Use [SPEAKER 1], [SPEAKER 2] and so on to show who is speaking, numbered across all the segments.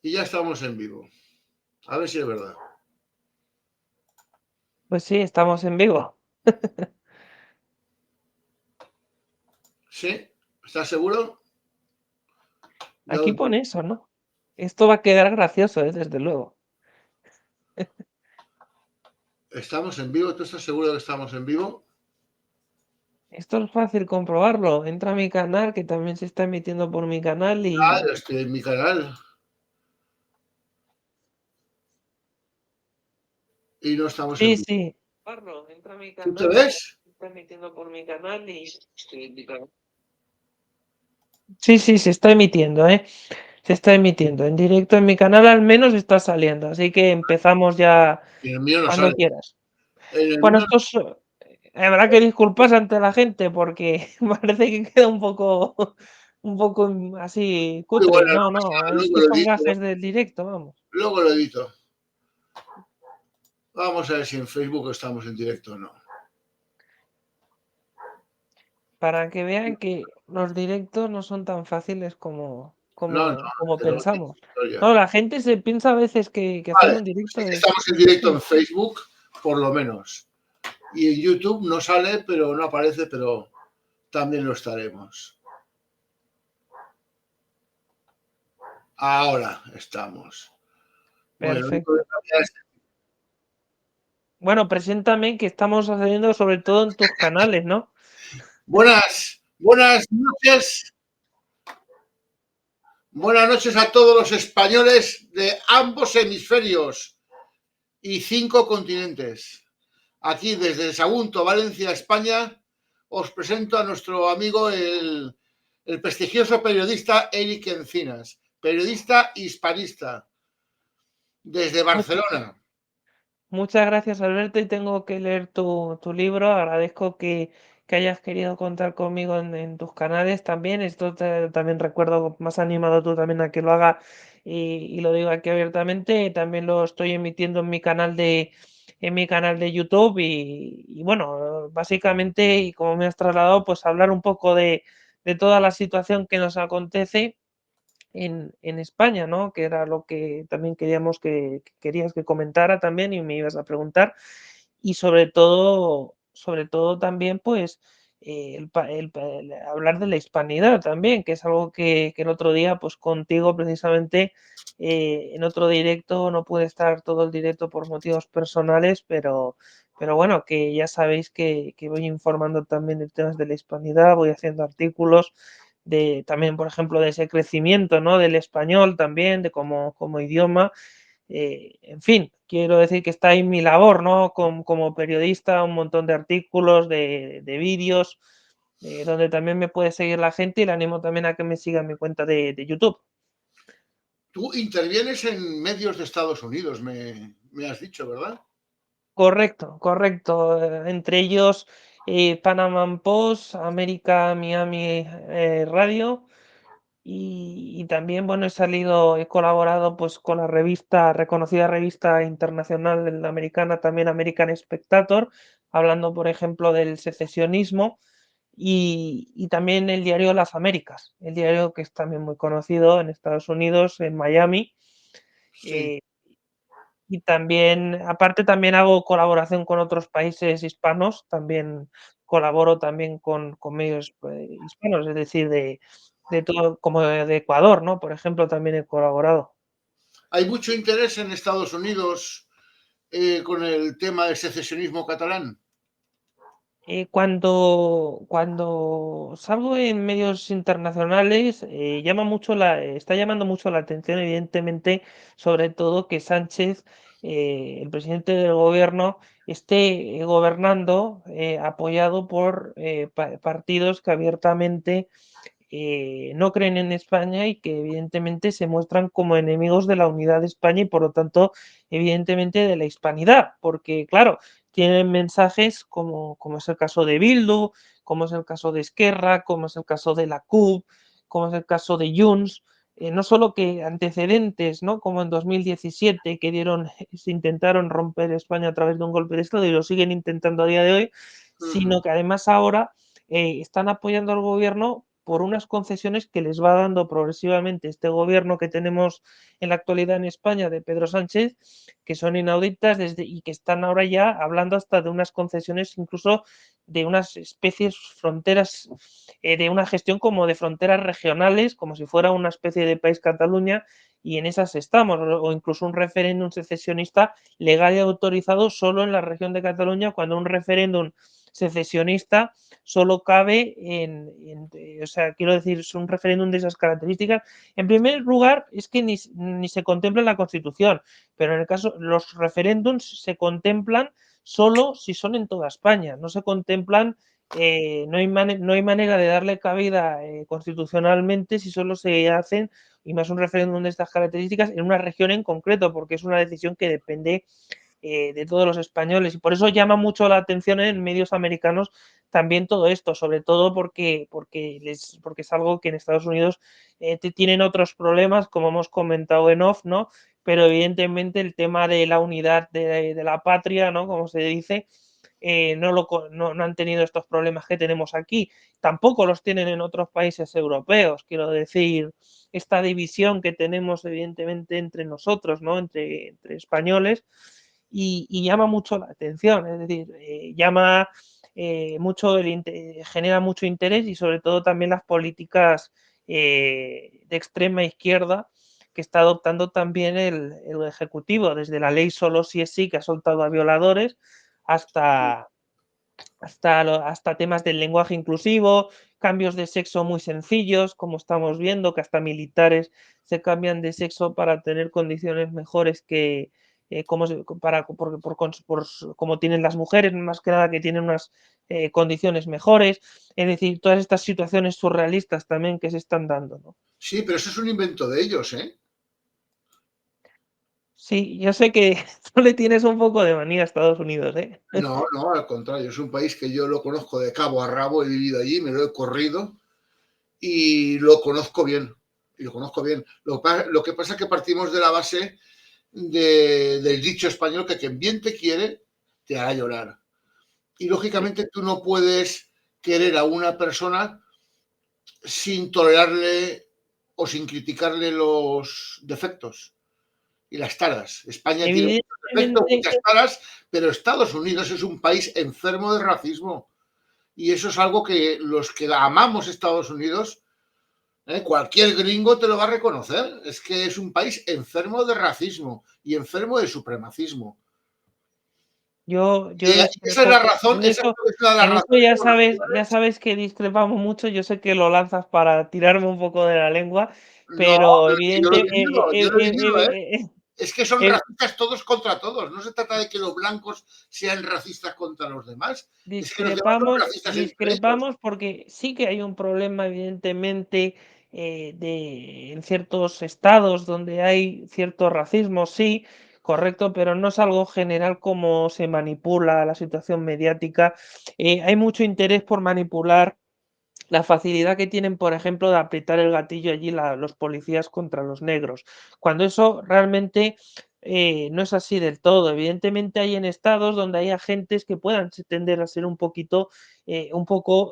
[SPEAKER 1] Y ya estamos en vivo. A ver si es verdad.
[SPEAKER 2] Pues sí, estamos en vivo.
[SPEAKER 1] ¿Sí? ¿Estás seguro?
[SPEAKER 2] Aquí pone eso, ¿no? Esto va a quedar gracioso, desde luego.
[SPEAKER 1] ¿Estamos en vivo? ¿Tú estás seguro de que estamos en vivo?
[SPEAKER 2] Esto es fácil comprobarlo. Entra a mi canal, que también se está emitiendo por mi canal
[SPEAKER 1] Ah,
[SPEAKER 2] y...
[SPEAKER 1] estoy en mi canal. Y no estamos en
[SPEAKER 2] Sí,
[SPEAKER 1] vivo.
[SPEAKER 2] sí. Parlo, entra a mi
[SPEAKER 1] ¿Tú te
[SPEAKER 2] canal,
[SPEAKER 1] ves?
[SPEAKER 2] se está emitiendo por mi canal y... Sí, sí, se está emitiendo, ¿eh? Se está emitiendo. En directo en mi canal al menos está saliendo. Así que empezamos ya
[SPEAKER 1] Y en el mío no
[SPEAKER 2] cuando
[SPEAKER 1] sale.
[SPEAKER 2] quieras.
[SPEAKER 1] En el
[SPEAKER 2] Bueno,
[SPEAKER 1] mío
[SPEAKER 2] esto es... Habrá que disculparse ante la gente porque parece que queda un poco así
[SPEAKER 1] muy
[SPEAKER 2] cutre.
[SPEAKER 1] buena,
[SPEAKER 2] No,
[SPEAKER 1] no
[SPEAKER 2] no,
[SPEAKER 1] pasa nada.
[SPEAKER 2] es
[SPEAKER 1] Luego
[SPEAKER 2] que
[SPEAKER 1] lo
[SPEAKER 2] son
[SPEAKER 1] edito.
[SPEAKER 2] gajes del directo, vamos.
[SPEAKER 1] Luego lo edito. Vamos a ver si en Facebook estamos en directo o no.
[SPEAKER 2] Para que vean que los directos no son tan fáciles
[SPEAKER 1] No, no,
[SPEAKER 2] como
[SPEAKER 1] pero
[SPEAKER 2] pensamos.
[SPEAKER 1] historia.
[SPEAKER 2] No, la gente se piensa a veces que hacer
[SPEAKER 1] Vale,
[SPEAKER 2] un directo
[SPEAKER 1] sí que
[SPEAKER 2] es
[SPEAKER 1] estamos en directo en
[SPEAKER 2] sencillo.
[SPEAKER 1] Facebook, por lo menos. Y en YouTube no sale, pero no aparece, pero también lo estaremos. Ahora estamos. Bueno, lo único
[SPEAKER 2] Perfecto.
[SPEAKER 1] que cambia es...
[SPEAKER 2] Bueno, preséntame que estamos haciendo sobre todo en tus canales, ¿no?
[SPEAKER 1] Buenas noches. Buenas noches a todos los españoles de ambos hemisferios y 5 continentes. Aquí desde Sagunto, Valencia, España, os presento a nuestro amigo, el prestigioso periodista Eric Encinas, periodista hispanista, desde Barcelona.
[SPEAKER 2] Muchas gracias, Alberto, y tengo que leer tu libro. Agradezco que hayas querido contar conmigo en tus canales también. Esto también recuerdo, más animado tú también a que lo haga y lo digo aquí abiertamente. También lo estoy emitiendo en mi canal de YouTube y bueno, básicamente, y como me has trasladado, pues hablar un poco de toda la situación que nos acontece en España, ¿no? Que era lo que también queríamos que querías que comentara también y me ibas a preguntar. Y sobre todo también, pues, hablar de la hispanidad también, que es algo que el otro día, pues contigo precisamente, en otro directo, no pude estar todo el directo por motivos personales, pero bueno, que ya sabéis que voy informando también de temas de la hispanidad, voy haciendo artículos de también, por ejemplo, de ese crecimiento, ¿no? Del español también, de como idioma. En fin, quiero decir que está ahí mi labor, ¿no? Como periodista, un montón de artículos, de vídeos, donde también me puede seguir la gente y le animo también a que me siga en mi cuenta de YouTube.
[SPEAKER 1] Tú intervienes en medios de Estados Unidos, me has dicho, ¿verdad?
[SPEAKER 2] Correcto, correcto. Entre ellos, Panama Post, América Miami Radio. Y también, bueno, he colaborado pues con la revista, reconocida revista internacional americana, también American Spectator, hablando, por ejemplo, del secesionismo y también el diario Las Américas, el diario que es también muy conocido en Estados Unidos, en Miami.
[SPEAKER 1] Sí.
[SPEAKER 2] eh, y también, aparte, también hago colaboración con otros países hispanos, también colaboro también con medios hispanos, es decir, de todo, como de Ecuador, ¿no? Por ejemplo, también he colaborado.
[SPEAKER 1] Hay mucho interés en Estados Unidos con el tema del secesionismo catalán.
[SPEAKER 2] Cuando salgo en medios internacionales, está llamando mucho la atención, evidentemente, sobre todo que Sánchez, el presidente del gobierno, esté gobernando apoyado por partidos que abiertamente no creen en España y que evidentemente se muestran como enemigos de la unidad de España y por lo tanto, evidentemente, de la hispanidad, porque claro, tienen mensajes como es el caso de Bildu, como es el caso de Esquerra, como es el caso de la CUP, como es el caso de Junts, no solo que antecedentes, ¿no? Como en 2017 que se intentaron romper España a través de un golpe de Estado y lo siguen intentando a día de hoy,
[SPEAKER 1] Uh -huh.
[SPEAKER 2] sino que además ahora están apoyando al gobierno por unas concesiones que les va dando progresivamente este gobierno que tenemos en la actualidad en España de Pedro Sánchez, que son inauditas y que están ahora ya hablando hasta de unas concesiones, incluso de unas especies fronteras, de una gestión como de fronteras regionales, como si fuera una especie de país Cataluña, y en esas estamos, o incluso un referéndum secesionista legal y autorizado solo en la región de Cataluña, cuando un referéndum secesionista solo cabe o sea, quiero decir, es un referéndum de esas características. En primer lugar, es que ni se contempla en la Constitución, pero en el caso, los referéndums se contemplan solo si son en toda España, no se contemplan, no hay manera de darle cabida constitucionalmente si solo se hacen, y más un referéndum de estas características, en una región en concreto, porque es una decisión que depende de todos los españoles, y por eso llama mucho la atención en medios americanos también todo esto, sobre todo porque es algo que en Estados Unidos tienen otros problemas, como hemos comentado en off, ¿no? Pero evidentemente el tema de la unidad de la patria, ¿no? Como se dice, no han tenido estos problemas que tenemos aquí, tampoco los tienen en otros países europeos, quiero decir, esta división que tenemos evidentemente entre nosotros, ¿no? Entre españoles, y llama mucho la atención, es decir, genera mucho interés, y sobre todo también las políticas de extrema izquierda que está adoptando también el Ejecutivo, desde la ley solo si es sí, que ha soltado a violadores, hasta, hasta temas del lenguaje inclusivo, cambios de sexo muy sencillos, como estamos viendo, que hasta militares se cambian de sexo para tener condiciones mejores que como tienen las mujeres, más que nada, que tienen unas condiciones mejores. Es decir, todas estas situaciones surrealistas también que se están dando, ¿no?
[SPEAKER 1] Sí, pero eso es un invento de ellos, ¿eh?
[SPEAKER 2] Sí, yo sé que tú le tienes un poco de manía a Estados Unidos, ¿eh?
[SPEAKER 1] No, no, al contrario, es un país que yo lo conozco de cabo a rabo, he vivido allí, me lo he corrido y lo conozco bien. Y lo conozco bien. Lo que pasa es que partimos de la base del dicho español que quien bien te quiere, te hará llorar. Y
[SPEAKER 2] Sí.
[SPEAKER 1] lógicamente tú no puedes querer a una persona sin tolerarle o sin criticarle los defectos y las taras. España tiene muchos defectos,
[SPEAKER 2] Evidentemente,
[SPEAKER 1] muchas taras, pero Estados Unidos es un país enfermo de racismo. Y eso es algo que los que amamos Estados Unidos, cualquier gringo te lo va a reconocer. Es que es un país enfermo de racismo y enfermo de supremacismo.
[SPEAKER 2] yo
[SPEAKER 1] Y esa es
[SPEAKER 2] discrepo.
[SPEAKER 1] la razón, esa es una de las
[SPEAKER 2] En eso
[SPEAKER 1] razones por las
[SPEAKER 2] ya
[SPEAKER 1] cuales
[SPEAKER 2] sabes que discrepamos mucho. Yo sé que lo lanzas para tirarme un poco de la lengua,
[SPEAKER 1] no,
[SPEAKER 2] pero
[SPEAKER 1] pero es que yo lo he vivido, ¿eh? Es que son
[SPEAKER 2] eh,
[SPEAKER 1] racistas todos contra todos. No se trata de que los blancos sean racistas contra los demás. Es que los demás son racistas entre ellos.
[SPEAKER 2] discrepamos porque sí que hay un problema, evidentemente, en ciertos estados donde hay cierto racismo, sí, correcto, pero no es algo general como se manipula la situación mediática. Hay mucho interés por manipular la facilidad que tienen, por ejemplo, de apretar el gatillo allí los policías contra los negros, cuando eso realmente no es así del todo. Evidentemente hay en estados donde hay agentes que puedan tender a ser un poco,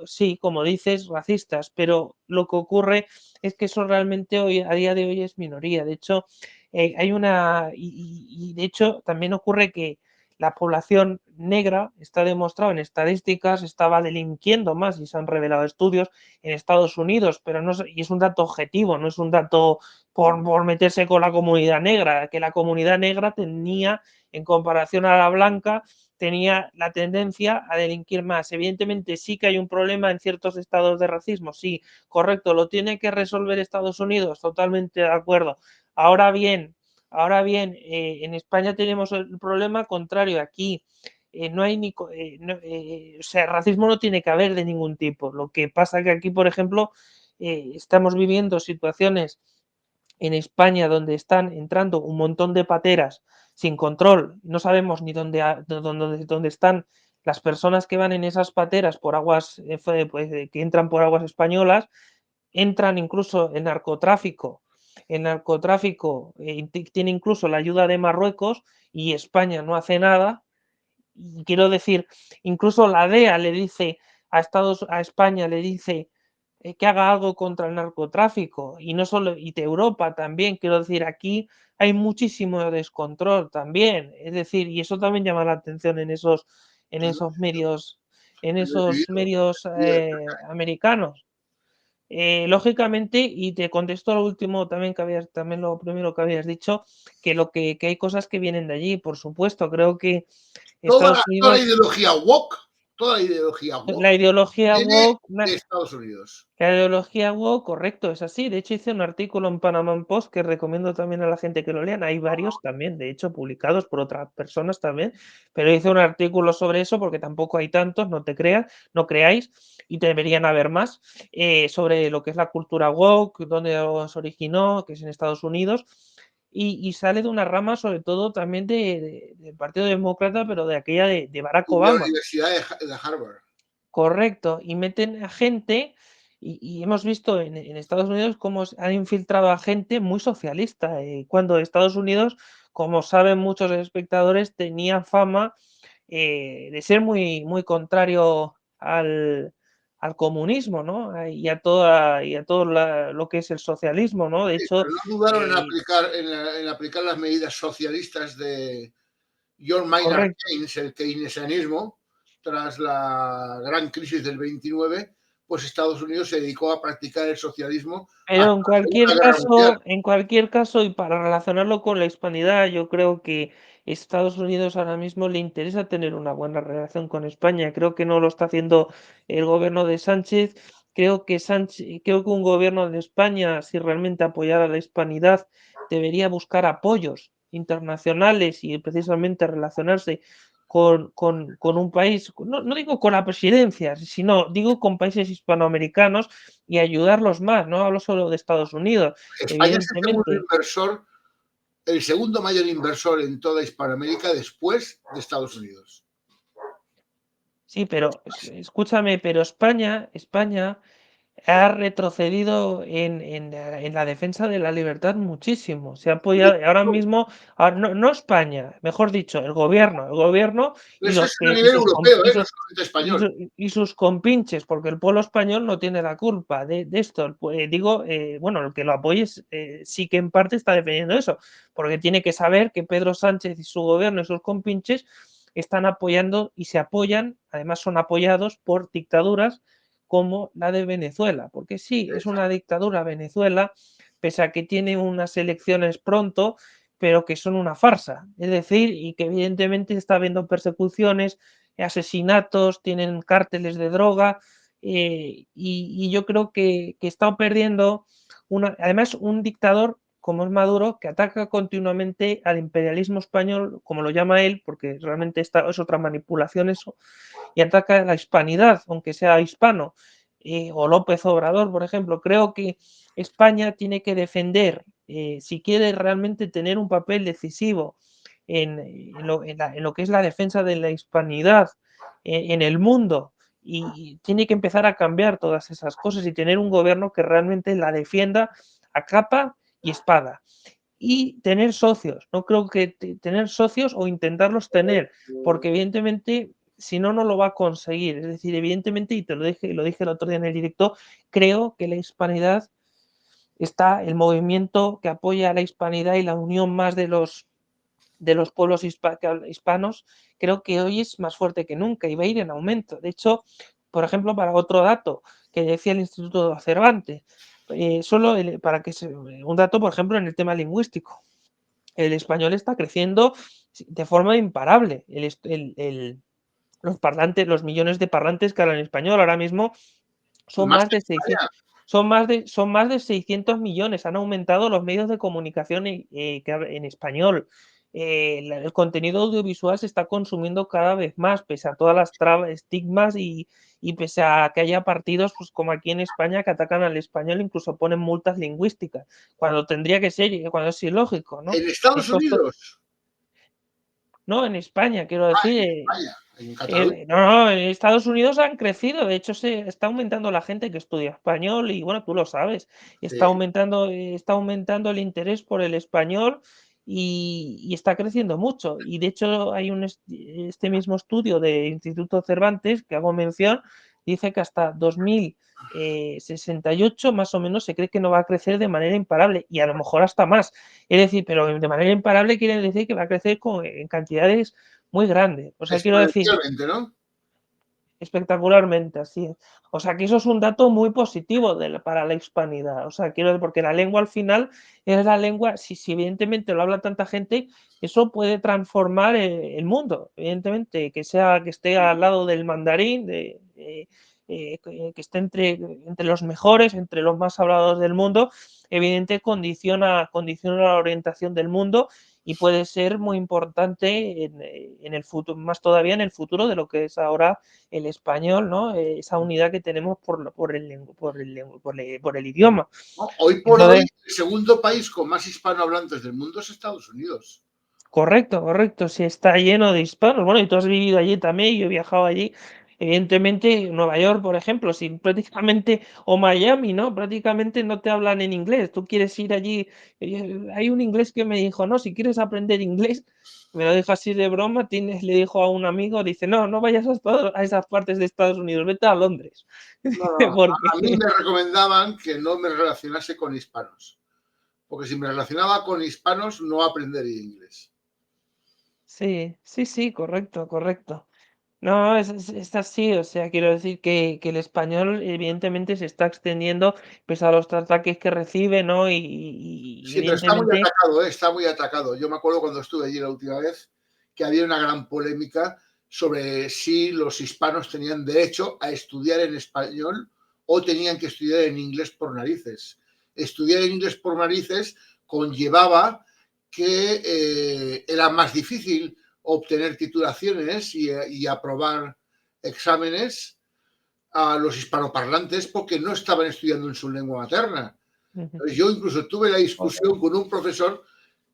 [SPEAKER 2] sí, como dices, racistas, pero lo que ocurre es que eso realmente hoy, a día de hoy, es minoría. De hecho, y de hecho también ocurre que la población negra, está demostrado en estadísticas, estaba delinquiendo más, y se han revelado estudios en Estados Unidos, pero no, y es un dato objetivo, no es un dato por meterse con la comunidad negra, que la comunidad negra tenía, en comparación a la blanca, tenía la tendencia a delinquir más. Evidentemente sí que hay un problema en ciertos estados de racismo, sí, correcto, lo tiene que resolver Estados Unidos, totalmente de acuerdo. Ahora bien, en España tenemos el problema contrario. Aquí no hay o sea, racismo no tiene que haber de ningún tipo. Lo que pasa que aquí, por ejemplo, estamos viviendo situaciones en España donde están entrando un montón de pateras sin control. No sabemos ni dónde están las personas que van en esas pateras por aguas, pues, que entran por aguas españolas. Entran incluso en narcotráfico. El narcotráfico tiene incluso la ayuda de Marruecos, y España no hace nada. Y quiero decir, incluso la DEA le dice a España, le dice, que haga algo contra el narcotráfico, y no solo, y de Europa también, quiero decir, aquí hay muchísimo descontrol también, es decir, y eso también llama la atención en esos medios, americanos. Lógicamente, y te contesto lo último también que habías, también lo primero que habías dicho, que hay cosas que vienen de allí, por supuesto. Creo que Estados
[SPEAKER 1] Toda la
[SPEAKER 2] Unidos,
[SPEAKER 1] ideología woke, toda la ideología woke
[SPEAKER 2] la ideología
[SPEAKER 1] viene
[SPEAKER 2] woke,
[SPEAKER 1] de Estados Unidos.
[SPEAKER 2] la ideología woke, correcto, es así. De hecho, hice un artículo en Panama Post que recomiendo también a la gente que lo lean. Hay varios también, de hecho, publicados por otras personas también. Pero hice un artículo sobre eso porque tampoco hay tantos, no te creas, no creáis, y deberían haber más, sobre lo que es la cultura woke, dónde se originó, que es en Estados Unidos. Y sale de una rama, sobre todo, también del Partido Demócrata, pero de aquella de Barack
[SPEAKER 1] Y de la
[SPEAKER 2] Obama.
[SPEAKER 1] Universidad de Harvard.
[SPEAKER 2] Correcto, y meten a gente, y hemos visto en Estados Unidos cómo han infiltrado a gente muy socialista, cuando Estados Unidos, como saben muchos espectadores, tenía fama de ser muy contrario al comunismo, ¿no? Y a todo lo que es el socialismo, ¿no? De
[SPEAKER 1] Sí,
[SPEAKER 2] hecho,
[SPEAKER 1] pero no dudaron en
[SPEAKER 2] eh,
[SPEAKER 1] aplicar las medidas socialistas de John Maynard
[SPEAKER 2] correcto.
[SPEAKER 1] Keynes, el keynesianismo, tras la gran crisis del 29, pues Estados Unidos se dedicó a practicar el socialismo
[SPEAKER 2] Pero
[SPEAKER 1] hasta la Segunda Guerra Mundial.
[SPEAKER 2] en cualquier caso, y para relacionarlo con la hispanidad, yo creo que Estados Unidos ahora mismo le interesa tener una buena relación con España. Creo que no lo está haciendo el gobierno de Sánchez. Creo que un gobierno de España, si realmente apoyara la hispanidad, debería buscar apoyos internacionales y precisamente relacionarse con un país, no digo con la presidencia, sino digo con países hispanoamericanos y ayudarlos más, no hablo solo de Estados Unidos,
[SPEAKER 1] España es
[SPEAKER 2] evidentemente.
[SPEAKER 1] el segundo mayor inversor en toda Hispanoamérica después de Estados Unidos.
[SPEAKER 2] Sí, pero escúchame, pero España ha retrocedido en la defensa de la libertad muchísimo. Se ha apoyado ahora mismo, no España, mejor dicho, el gobierno y
[SPEAKER 1] Eso
[SPEAKER 2] los
[SPEAKER 1] es a
[SPEAKER 2] que
[SPEAKER 1] nivel europeo, no solamente español.
[SPEAKER 2] y sus compinches, porque el pueblo español no tiene la culpa de esto. Digo, bueno, el que lo apoye sí que en parte está defendiendo eso, porque tiene que saber que Pedro Sánchez y su gobierno y sus compinches están apoyando y se apoyan, además son apoyados por dictaduras como la de Venezuela, porque sí, es una dictadura Venezuela, pese a que tiene unas elecciones pronto, pero que son una farsa, es decir, y que evidentemente está habiendo persecuciones, asesinatos, tienen cárteles de droga, y yo creo que está perdiendo, además un dictador como es Maduro, que ataca continuamente al imperialismo español, como lo llama él, porque realmente es otra manipulación eso, y ataca a la hispanidad, aunque sea hispano, o López Obrador, por ejemplo. Creo que España tiene que defender, si quiere realmente tener un papel decisivo en lo que es la defensa de la hispanidad en el mundo, y tiene que empezar a cambiar todas esas cosas y tener un gobierno que realmente la defienda a capa y espada. Y tener socios, no creo que tener socios o intentarlos tener, porque evidentemente si no, no lo va a conseguir. Es decir, evidentemente, y te lo dije el otro día en el directo, creo que la hispanidad está, el movimiento que apoya a la hispanidad y la unión más de los pueblos hispanos, creo que hoy es más fuerte que nunca y va a ir en aumento. De hecho, por ejemplo, para otro dato que decía el Instituto Cervantes, para que un dato, por ejemplo, en el tema lingüístico. El español está creciendo de forma imparable. Los parlantes, los millones de parlantes que hablan español ahora mismo son
[SPEAKER 1] Más
[SPEAKER 2] más
[SPEAKER 1] que
[SPEAKER 2] de
[SPEAKER 1] España.
[SPEAKER 2] 600, son más de 600 millones. Han aumentado los medios de comunicación en español. El contenido audiovisual se está consumiendo cada vez más, pese a todas las estigmas y pese a que haya partidos, pues como aquí en España, que atacan al español, incluso ponen multas lingüísticas, cuando tendría que ser, cuando es ilógico, ¿no?
[SPEAKER 1] En Estados
[SPEAKER 2] Esto,
[SPEAKER 1] Unidos,
[SPEAKER 2] no, en España, quiero decir,
[SPEAKER 1] en España, en Cataluña.
[SPEAKER 2] no, en Estados Unidos han crecido, de hecho se está aumentando la gente que estudia español y bueno, tú lo sabes,
[SPEAKER 1] Sí.
[SPEAKER 2] está aumentando el interés por el español y está creciendo mucho. Y de hecho hay este mismo estudio de Instituto Cervantes que hago mención, dice que hasta 2068 más o menos se cree que no va a crecer de manera imparable y a lo mejor hasta más. Es decir, pero de manera imparable quiere decir que va a crecer en cantidades muy grandes. O sea, quiero decir,
[SPEAKER 1] Exponencialmente, ¿no?
[SPEAKER 2] espectacularmente, así es. O sea, que eso es un dato muy positivo para la hispanidad. O sea, quiero decir, porque la lengua al final es la lengua, si evidentemente lo habla tanta gente, eso puede transformar el mundo. Evidentemente, que esté al lado del mandarín, que esté entre los mejores, entre los más hablados del mundo, evidentemente condiciona la orientación del mundo y puede ser muy importante en el futuro, más todavía en el futuro de lo que es ahora el español, ¿no? Esa unidad que tenemos por el idioma.
[SPEAKER 1] No, hoy por hoy,
[SPEAKER 2] Entonces,
[SPEAKER 1] el segundo país con más hispanohablantes del mundo es Estados Unidos.
[SPEAKER 2] correcto, correcto, sí está lleno de hispanos. Bueno, y tú has vivido allí también, yo he viajado allí. Evidentemente, Nueva York, por ejemplo, si prácticamente, o Miami, ¿no? Prácticamente no te hablan en inglés. Tú quieres ir allí. Hay un inglés que me dijo, no, si quieres aprender inglés, me lo dijo así de broma, le dijo a un amigo, dice, no, no vayas a esas partes de Estados Unidos, vete a Londres.
[SPEAKER 1] No, no,
[SPEAKER 2] Dice,
[SPEAKER 1] no.
[SPEAKER 2] ¿por
[SPEAKER 1] A mí
[SPEAKER 2] qué?
[SPEAKER 1] me recomendaban que no me relacionase con hispanos, porque si me relacionaba con hispanos no aprendería inglés.
[SPEAKER 2] Sí, sí, sí, correcto, correcto. No, es así, o sea, quiero decir que el español evidentemente se está extendiendo pese a los ataques que recibe, ¿no? Y
[SPEAKER 1] Sí, pero está muy
[SPEAKER 2] evidentemente,
[SPEAKER 1] atacado, ¿eh? Está muy atacado. Yo me acuerdo cuando estuve allí la última vez que había una gran polémica sobre si los hispanos tenían derecho a estudiar en español o tenían que estudiar en inglés por narices. Estudiar en inglés por narices conllevaba que era más difícil obtener titulaciones y aprobar exámenes a los hispanoparlantes porque no estaban estudiando en su lengua materna.
[SPEAKER 2] ujú,
[SPEAKER 1] Yo incluso tuve la discusión
[SPEAKER 2] correcto.
[SPEAKER 1] con un profesor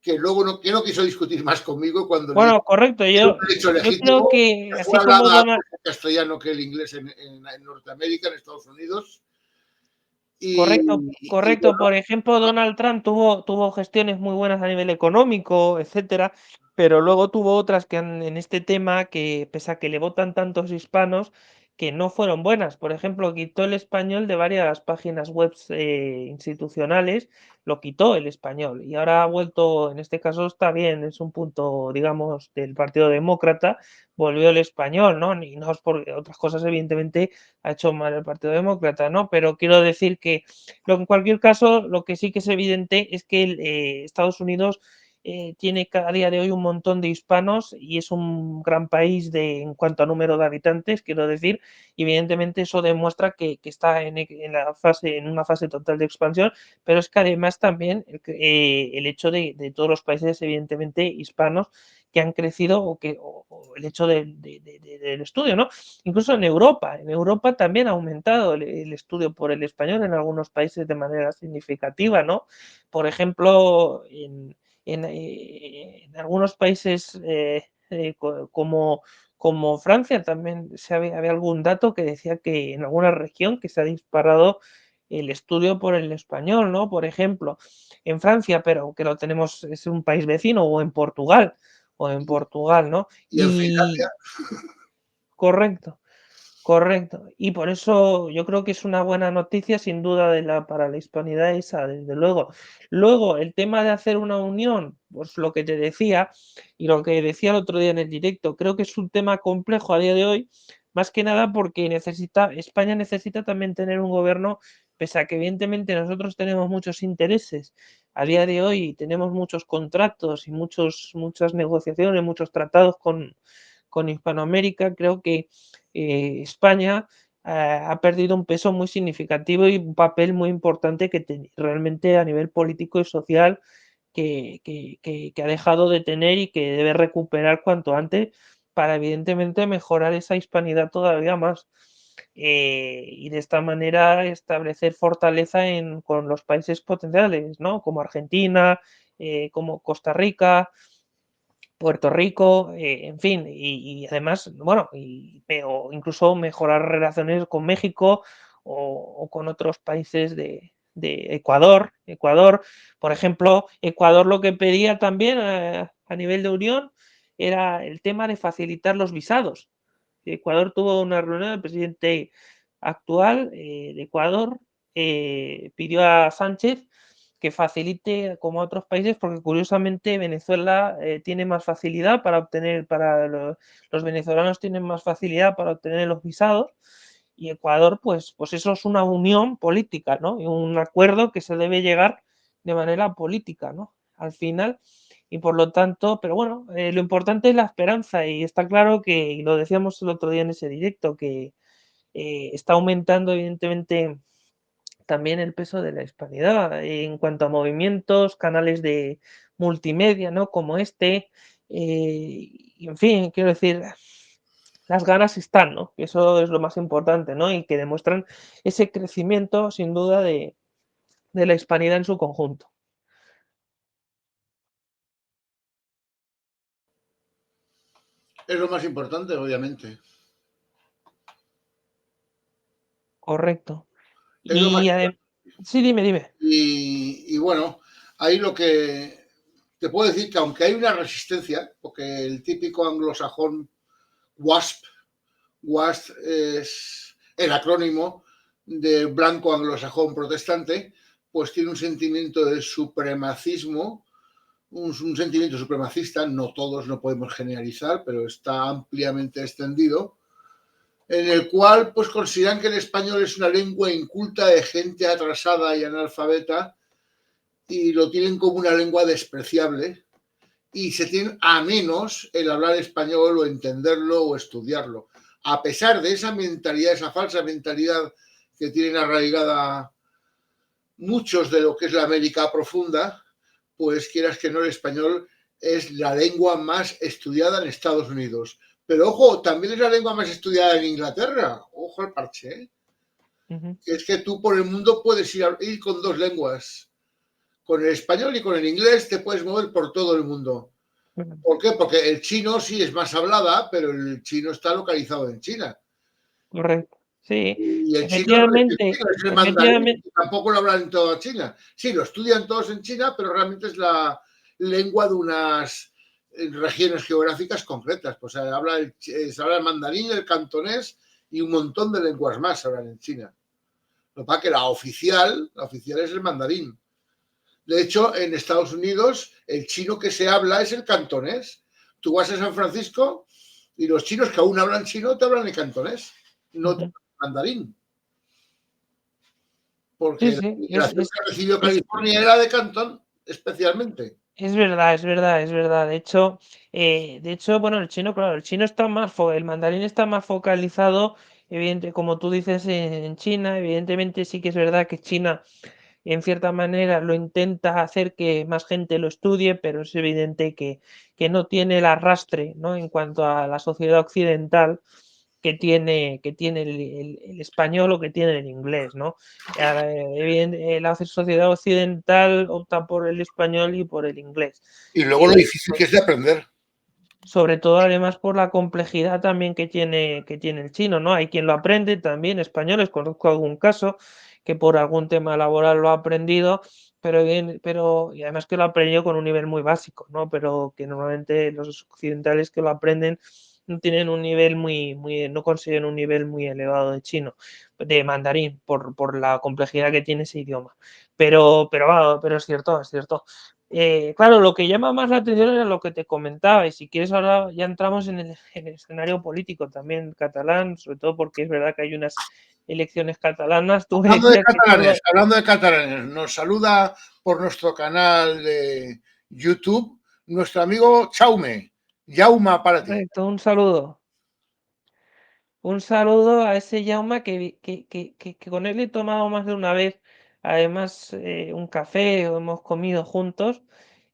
[SPEAKER 1] que luego que no quiso discutir más conmigo cuando le dije
[SPEAKER 2] Bueno, correcto,
[SPEAKER 1] que era un derecho
[SPEAKER 2] yo creo
[SPEAKER 1] legítimo,
[SPEAKER 2] que
[SPEAKER 1] que fue
[SPEAKER 2] así como
[SPEAKER 1] hablada
[SPEAKER 2] Donald,
[SPEAKER 1] antes en castellano que el inglés en Norteamérica, en Estados Unidos.
[SPEAKER 2] correcto,
[SPEAKER 1] Y
[SPEAKER 2] correcto.
[SPEAKER 1] bueno,
[SPEAKER 2] Por ejemplo, Donald Trump tuvo gestiones muy buenas a nivel económico, etcétera, pero luego tuvo otras en este tema que, pese a que le votan tantos hispanos, que no fueron buenas. Por ejemplo, quitó el español de varias páginas web institucionales, lo quitó el español y ahora ha vuelto, en este caso está bien, es un punto, digamos, del Partido Demócrata, volvió el español, ¿no? Y no es por otras cosas, evidentemente ha hecho mal el Partido Demócrata, ¿no? Pero quiero decir que en cualquier caso, lo que sí que es evidente es que Estados Unidos tiene a día de hoy un montón de hispanos y es un gran país en cuanto a número de habitantes, quiero decir, y evidentemente eso demuestra que está en una fase total de expansión, pero es que además también el hecho de todos los países, evidentemente, hispanos que han crecido o el hecho del estudio, ¿no? Incluso en Europa también ha aumentado el estudio por el español en algunos países de manera significativa, ¿no? Por ejemplo, en algunos países como Francia también había algún dato que decía que en alguna región que se ha disparado el estudio por el español, ¿no? Por ejemplo, en Francia, pero que lo tenemos, es un país vecino, ¿no?
[SPEAKER 1] y en Finlandia,
[SPEAKER 2] Y correcto. Correcto. Y por eso yo creo que es una buena noticia, sin duda, para la hispanidad esa, desde luego. Luego, el tema de hacer una unión, pues lo que te decía y lo que decía el otro día en el directo, creo que es un tema complejo a día de hoy, más que nada porque España necesita también tener un gobierno, pese a que evidentemente nosotros tenemos muchos intereses a día de hoy, tenemos muchos contratos y muchas negociaciones, muchos tratados con Hispanoamérica, creo que España ha perdido un peso muy significativo y un papel muy importante realmente a nivel político y social que ha dejado de tener y que debe recuperar cuanto antes para evidentemente mejorar esa hispanidad todavía más. Y de esta manera establecer fortaleza con los países potenciales, ¿no? Como Argentina, como Costa Rica, Puerto Rico, en fin, y además, bueno, pero incluso mejorar relaciones con México o con otros países de Ecuador, por ejemplo, Ecuador lo que pedía también a nivel de Unión era el tema de facilitar los visados. Ecuador tuvo una reunión, el presidente actual de Ecuador pidió a Sánchez que facilite como a otros países, porque curiosamente Venezuela tiene más facilidad para obtener, los venezolanos tienen más facilidad para obtener los visados, y Ecuador, pues eso es una unión política, ¿no? Y un acuerdo que se debe llegar de manera política, ¿no? Al final, y por lo tanto, pero bueno, lo importante es la esperanza, y está claro que, y lo decíamos el otro día en ese directo, que está aumentando evidentemente también el peso de la hispanidad en cuanto a movimientos, canales de multimedia, ¿no? Como este, y en fin, quiero decir, las ganas están, ¿no? Que eso es lo más importante, ¿no? Y que demuestran ese crecimiento, sin duda, de la hispanidad en su conjunto.
[SPEAKER 1] Es lo más importante, obviamente.
[SPEAKER 2] Correcto.
[SPEAKER 1] Es lo más
[SPEAKER 2] Y sí, dime, dime.
[SPEAKER 1] y bueno, ahí lo que te puedo decir que aunque hay una resistencia, porque el típico anglosajón WASP, WASP es el acrónimo de blanco anglosajón protestante, pues tiene un sentimiento de supremacismo, un sentimiento supremacista, no todos, no podemos generalizar, pero está ampliamente extendido, en el cual pues consideran que el español es una lengua inculta de gente atrasada y analfabeta y lo tienen como una lengua despreciable y se tienen a menos el hablar español o entenderlo o estudiarlo. A pesar de esa mentalidad, esa falsa mentalidad que tienen arraigada muchos de lo que es la América profunda, pues quieras que no, el español es la lengua más estudiada en Estados Unidos. Pero ojo, también es la lengua más estudiada en Inglaterra. Ojo al parche, ¿eh?
[SPEAKER 2] Ujú.
[SPEAKER 1] Es que tú por el mundo puedes ir con dos lenguas. Con el español y con el inglés te puedes mover por todo el mundo. ¿Por qué? Porque el chino sí es más hablada, pero el chino está localizado en China.
[SPEAKER 2] Correcto. Sí,
[SPEAKER 1] Y el chino no es el
[SPEAKER 2] efectivamente,
[SPEAKER 1] chino, es el mandarín,
[SPEAKER 2] efectivamente.
[SPEAKER 1] y tampoco lo hablan en toda China. Sí, lo estudian todos en China, pero realmente es la lengua de unas regiones geográficas concretas. Pues se habla el mandarín, el cantonés y un montón de lenguas más se hablan en China. Lo que pasa es que la oficial es el mandarín. De hecho, en Estados Unidos, el chino que se habla es el cantonés. Tú vas a San Francisco y los chinos que aún hablan chino te hablan en cantonés, no te
[SPEAKER 2] Ujú.
[SPEAKER 1] hablan mandarín.
[SPEAKER 2] Sí,
[SPEAKER 1] Porque la
[SPEAKER 2] sí,
[SPEAKER 1] migración que recibió
[SPEAKER 2] es,
[SPEAKER 1] California era de Cantón, especialmente.
[SPEAKER 2] es verdad, es verdad, es verdad. De hecho, bueno, el chino, claro, el chino está el mandarín está más focalizado, evidente, como tú dices, en China. Evidentemente sí que es verdad que China, en cierta manera, lo intenta hacer que más gente lo estudie, pero es evidente que no tiene el arrastre, ¿no? En cuanto a la sociedad occidental que tiene el español o que tiene el inglés, ¿no? La sociedad occidental opta por el español y por el inglés.
[SPEAKER 1] Y luego lo
[SPEAKER 2] Eh,
[SPEAKER 1] difícil que es de aprender.
[SPEAKER 2] Sobre todo además por la complejidad también que tiene el chino, ¿no? Hay quien lo aprende también, españoles, conozco algún caso que por algún tema laboral lo ha aprendido, y además que lo ha aprendido con un nivel muy básico, ¿no? Pero que normalmente los occidentales que lo aprenden no tienen un nivel no consiguen un nivel muy elevado de chino, de mandarín, por la complejidad que tiene ese idioma. Pero es cierto, es cierto. Claro, lo que llama más la atención era lo que te comentaba, y si quieres ahora ya entramos en el escenario político también catalán, sobre todo porque es verdad que hay unas elecciones catalanas. Tú me decías que todo,
[SPEAKER 1] Hablando de catalanes, nos saluda por nuestro canal de YouTube nuestro amigo Chaume. Jauma para ti.
[SPEAKER 2] correcto, un saludo. Un saludo a ese Jaume que con él he tomado más de una vez, además un café, o hemos comido juntos.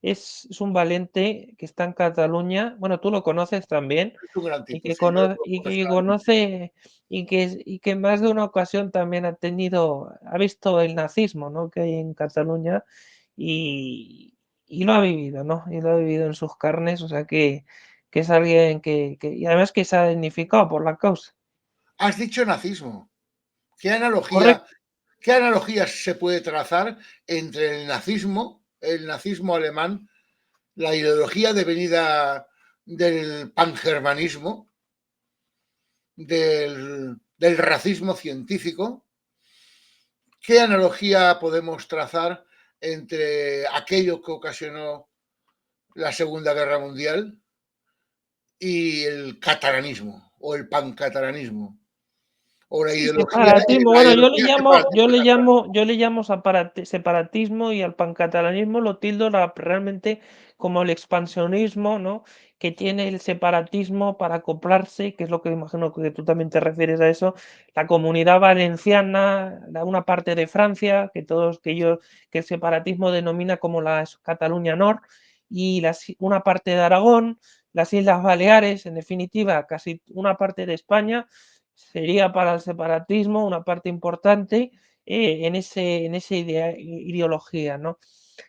[SPEAKER 2] Es un valiente que está en Cataluña. Bueno, tú lo conoces también.
[SPEAKER 1] Es un gran
[SPEAKER 2] Y
[SPEAKER 1] tipo,
[SPEAKER 2] que
[SPEAKER 1] sí, yo lo
[SPEAKER 2] conoce, y
[SPEAKER 1] conozco
[SPEAKER 2] que
[SPEAKER 1] personalmente.
[SPEAKER 2] conoce, y que en más de una ocasión también ha visto el nazismo, ¿no? Que hay en Cataluña, y, y lo ha vivido, ¿no? Y lo ha vivido en sus carnes, o sea que es alguien y además que se ha dignificado por la causa.
[SPEAKER 1] Has dicho nazismo. ¿Qué
[SPEAKER 2] Correcto.
[SPEAKER 1] qué analogías se puede trazar entre el nazismo alemán, la ideología devenida del pangermanismo, del racismo científico, ¿qué analogía podemos trazar entre aquello que ocasionó la Segunda Guerra Mundial y el catalanismo o el pancatalanismo o
[SPEAKER 2] Sí, separatismo.
[SPEAKER 1] la
[SPEAKER 2] Bueno,
[SPEAKER 1] ideología separatista?
[SPEAKER 2] yo le llamo separatismo y al pancatalanismo lo tildo realmente como el expansionismo, ¿no? Que tiene el separatismo para acoplarse, que es lo que imagino que tú también te refieres a eso, la Comunidad Valenciana, una parte de Francia, que el separatismo denomina como la Cataluña Nord, y una parte de Aragón, las Islas Baleares, en definitiva, casi una parte de España sería para el separatismo una parte importante en esa ideología, ¿no?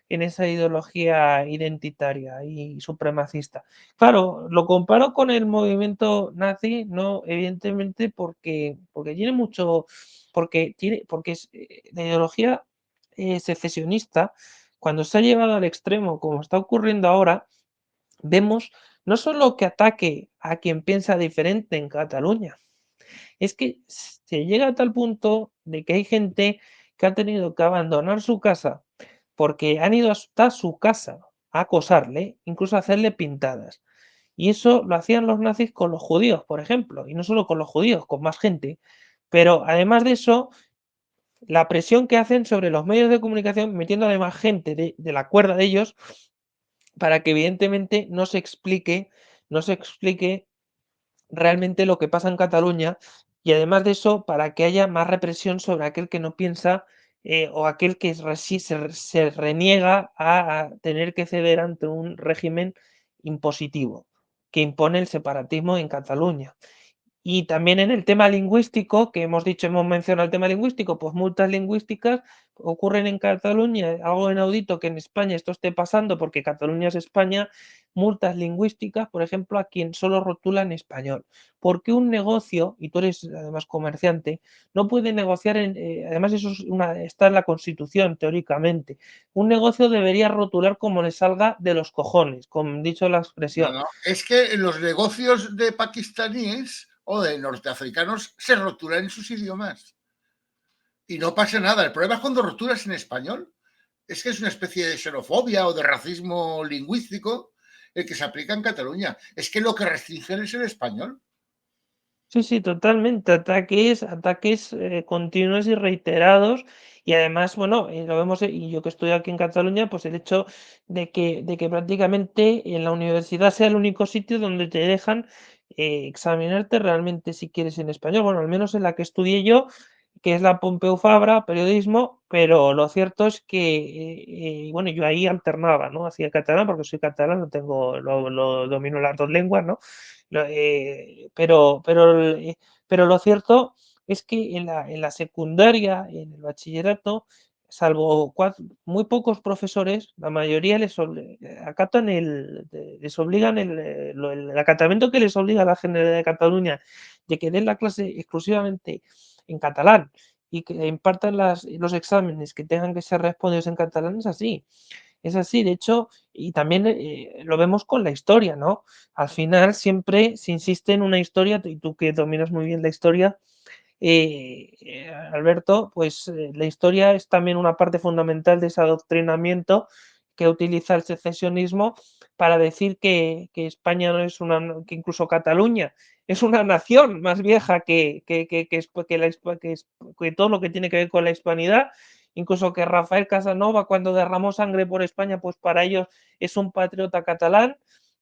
[SPEAKER 2] En esa ideología identitaria y supremacista. Claro, lo comparo con el movimiento nazi, no, evidentemente, porque tiene mucho, porque es, la ideología secesionista, cuando se ha llevado al extremo, como está ocurriendo ahora, vemos no solo que ataque a quien piensa diferente en Cataluña, es que se llega a tal punto de que hay gente que ha tenido que abandonar su casa porque han ido hasta su casa a acosarle, incluso a hacerle pintadas. Y eso lo hacían los nazis con los judíos, por ejemplo, y no solo con los judíos, con más gente. Pero además de eso, la presión que hacen sobre los medios de comunicación, metiendo además gente de la cuerda de ellos, para que evidentemente no se explique realmente lo que pasa en Cataluña y además de eso, para que haya más represión sobre aquel que no piensa o aquel que se reniega a tener que ceder ante un régimen impositivo que impone el separatismo en Cataluña. Y también en el tema lingüístico, que hemos dicho, hemos mencionado el tema lingüístico, pues multas lingüísticas ocurren en Cataluña, algo inaudito que en España esto esté pasando, porque Cataluña es España, multas lingüísticas, por ejemplo, a quien solo rotula en español. Porque un negocio, y tú eres además comerciante, no puede negociar, además eso está en la Constitución, teóricamente. Un negocio debería rotular como le salga de los cojones, como dicho la
[SPEAKER 1] No,
[SPEAKER 2] expresión.
[SPEAKER 1] no. Es que los negocios de pakistaníes o de norteafricanos se rotulan en sus idiomas y no pasa nada. El problema es cuando rotulas en español. Es que es una especie de xenofobia o de racismo lingüístico el que se aplica en Cataluña. Es que lo que restringen es el español.
[SPEAKER 2] Sí, sí, totalmente. Ataques continuos y reiterados. Y además, bueno, lo vemos, y yo que estoy aquí en Cataluña, pues el hecho de que prácticamente en la universidad sea el único sitio donde te dejan examinarte realmente si quieres en español. Bueno, al menos en la que estudié yo, que es la Pompeu Fabra, periodismo, pero lo cierto es que, bueno, yo ahí alternaba, ¿no? Hacía catalán, porque soy catalán, lo domino las dos lenguas, ¿no? Lo, pero lo cierto es que en la secundaria, en el bachillerato, salvo muy pocos profesores, la mayoría acatan les obligan el acatamiento que les obliga a la Generalidad de Cataluña de que den la clase exclusivamente en catalán y que impartan los exámenes que tengan que ser respondidos en catalán es así. Es así, de hecho, y también lo vemos con la historia, ¿no? Al final siempre se insiste en una historia, y tú que dominas muy bien la historia, Alberto, pues la historia es también una parte fundamental de ese adoctrinamiento que utiliza el secesionismo para decir que España no es que incluso Cataluña es una nación más vieja que todo lo que tiene que ver con la hispanidad, incluso que Rafael Casanova cuando derramó sangre por España, pues para ellos es un patriota catalán,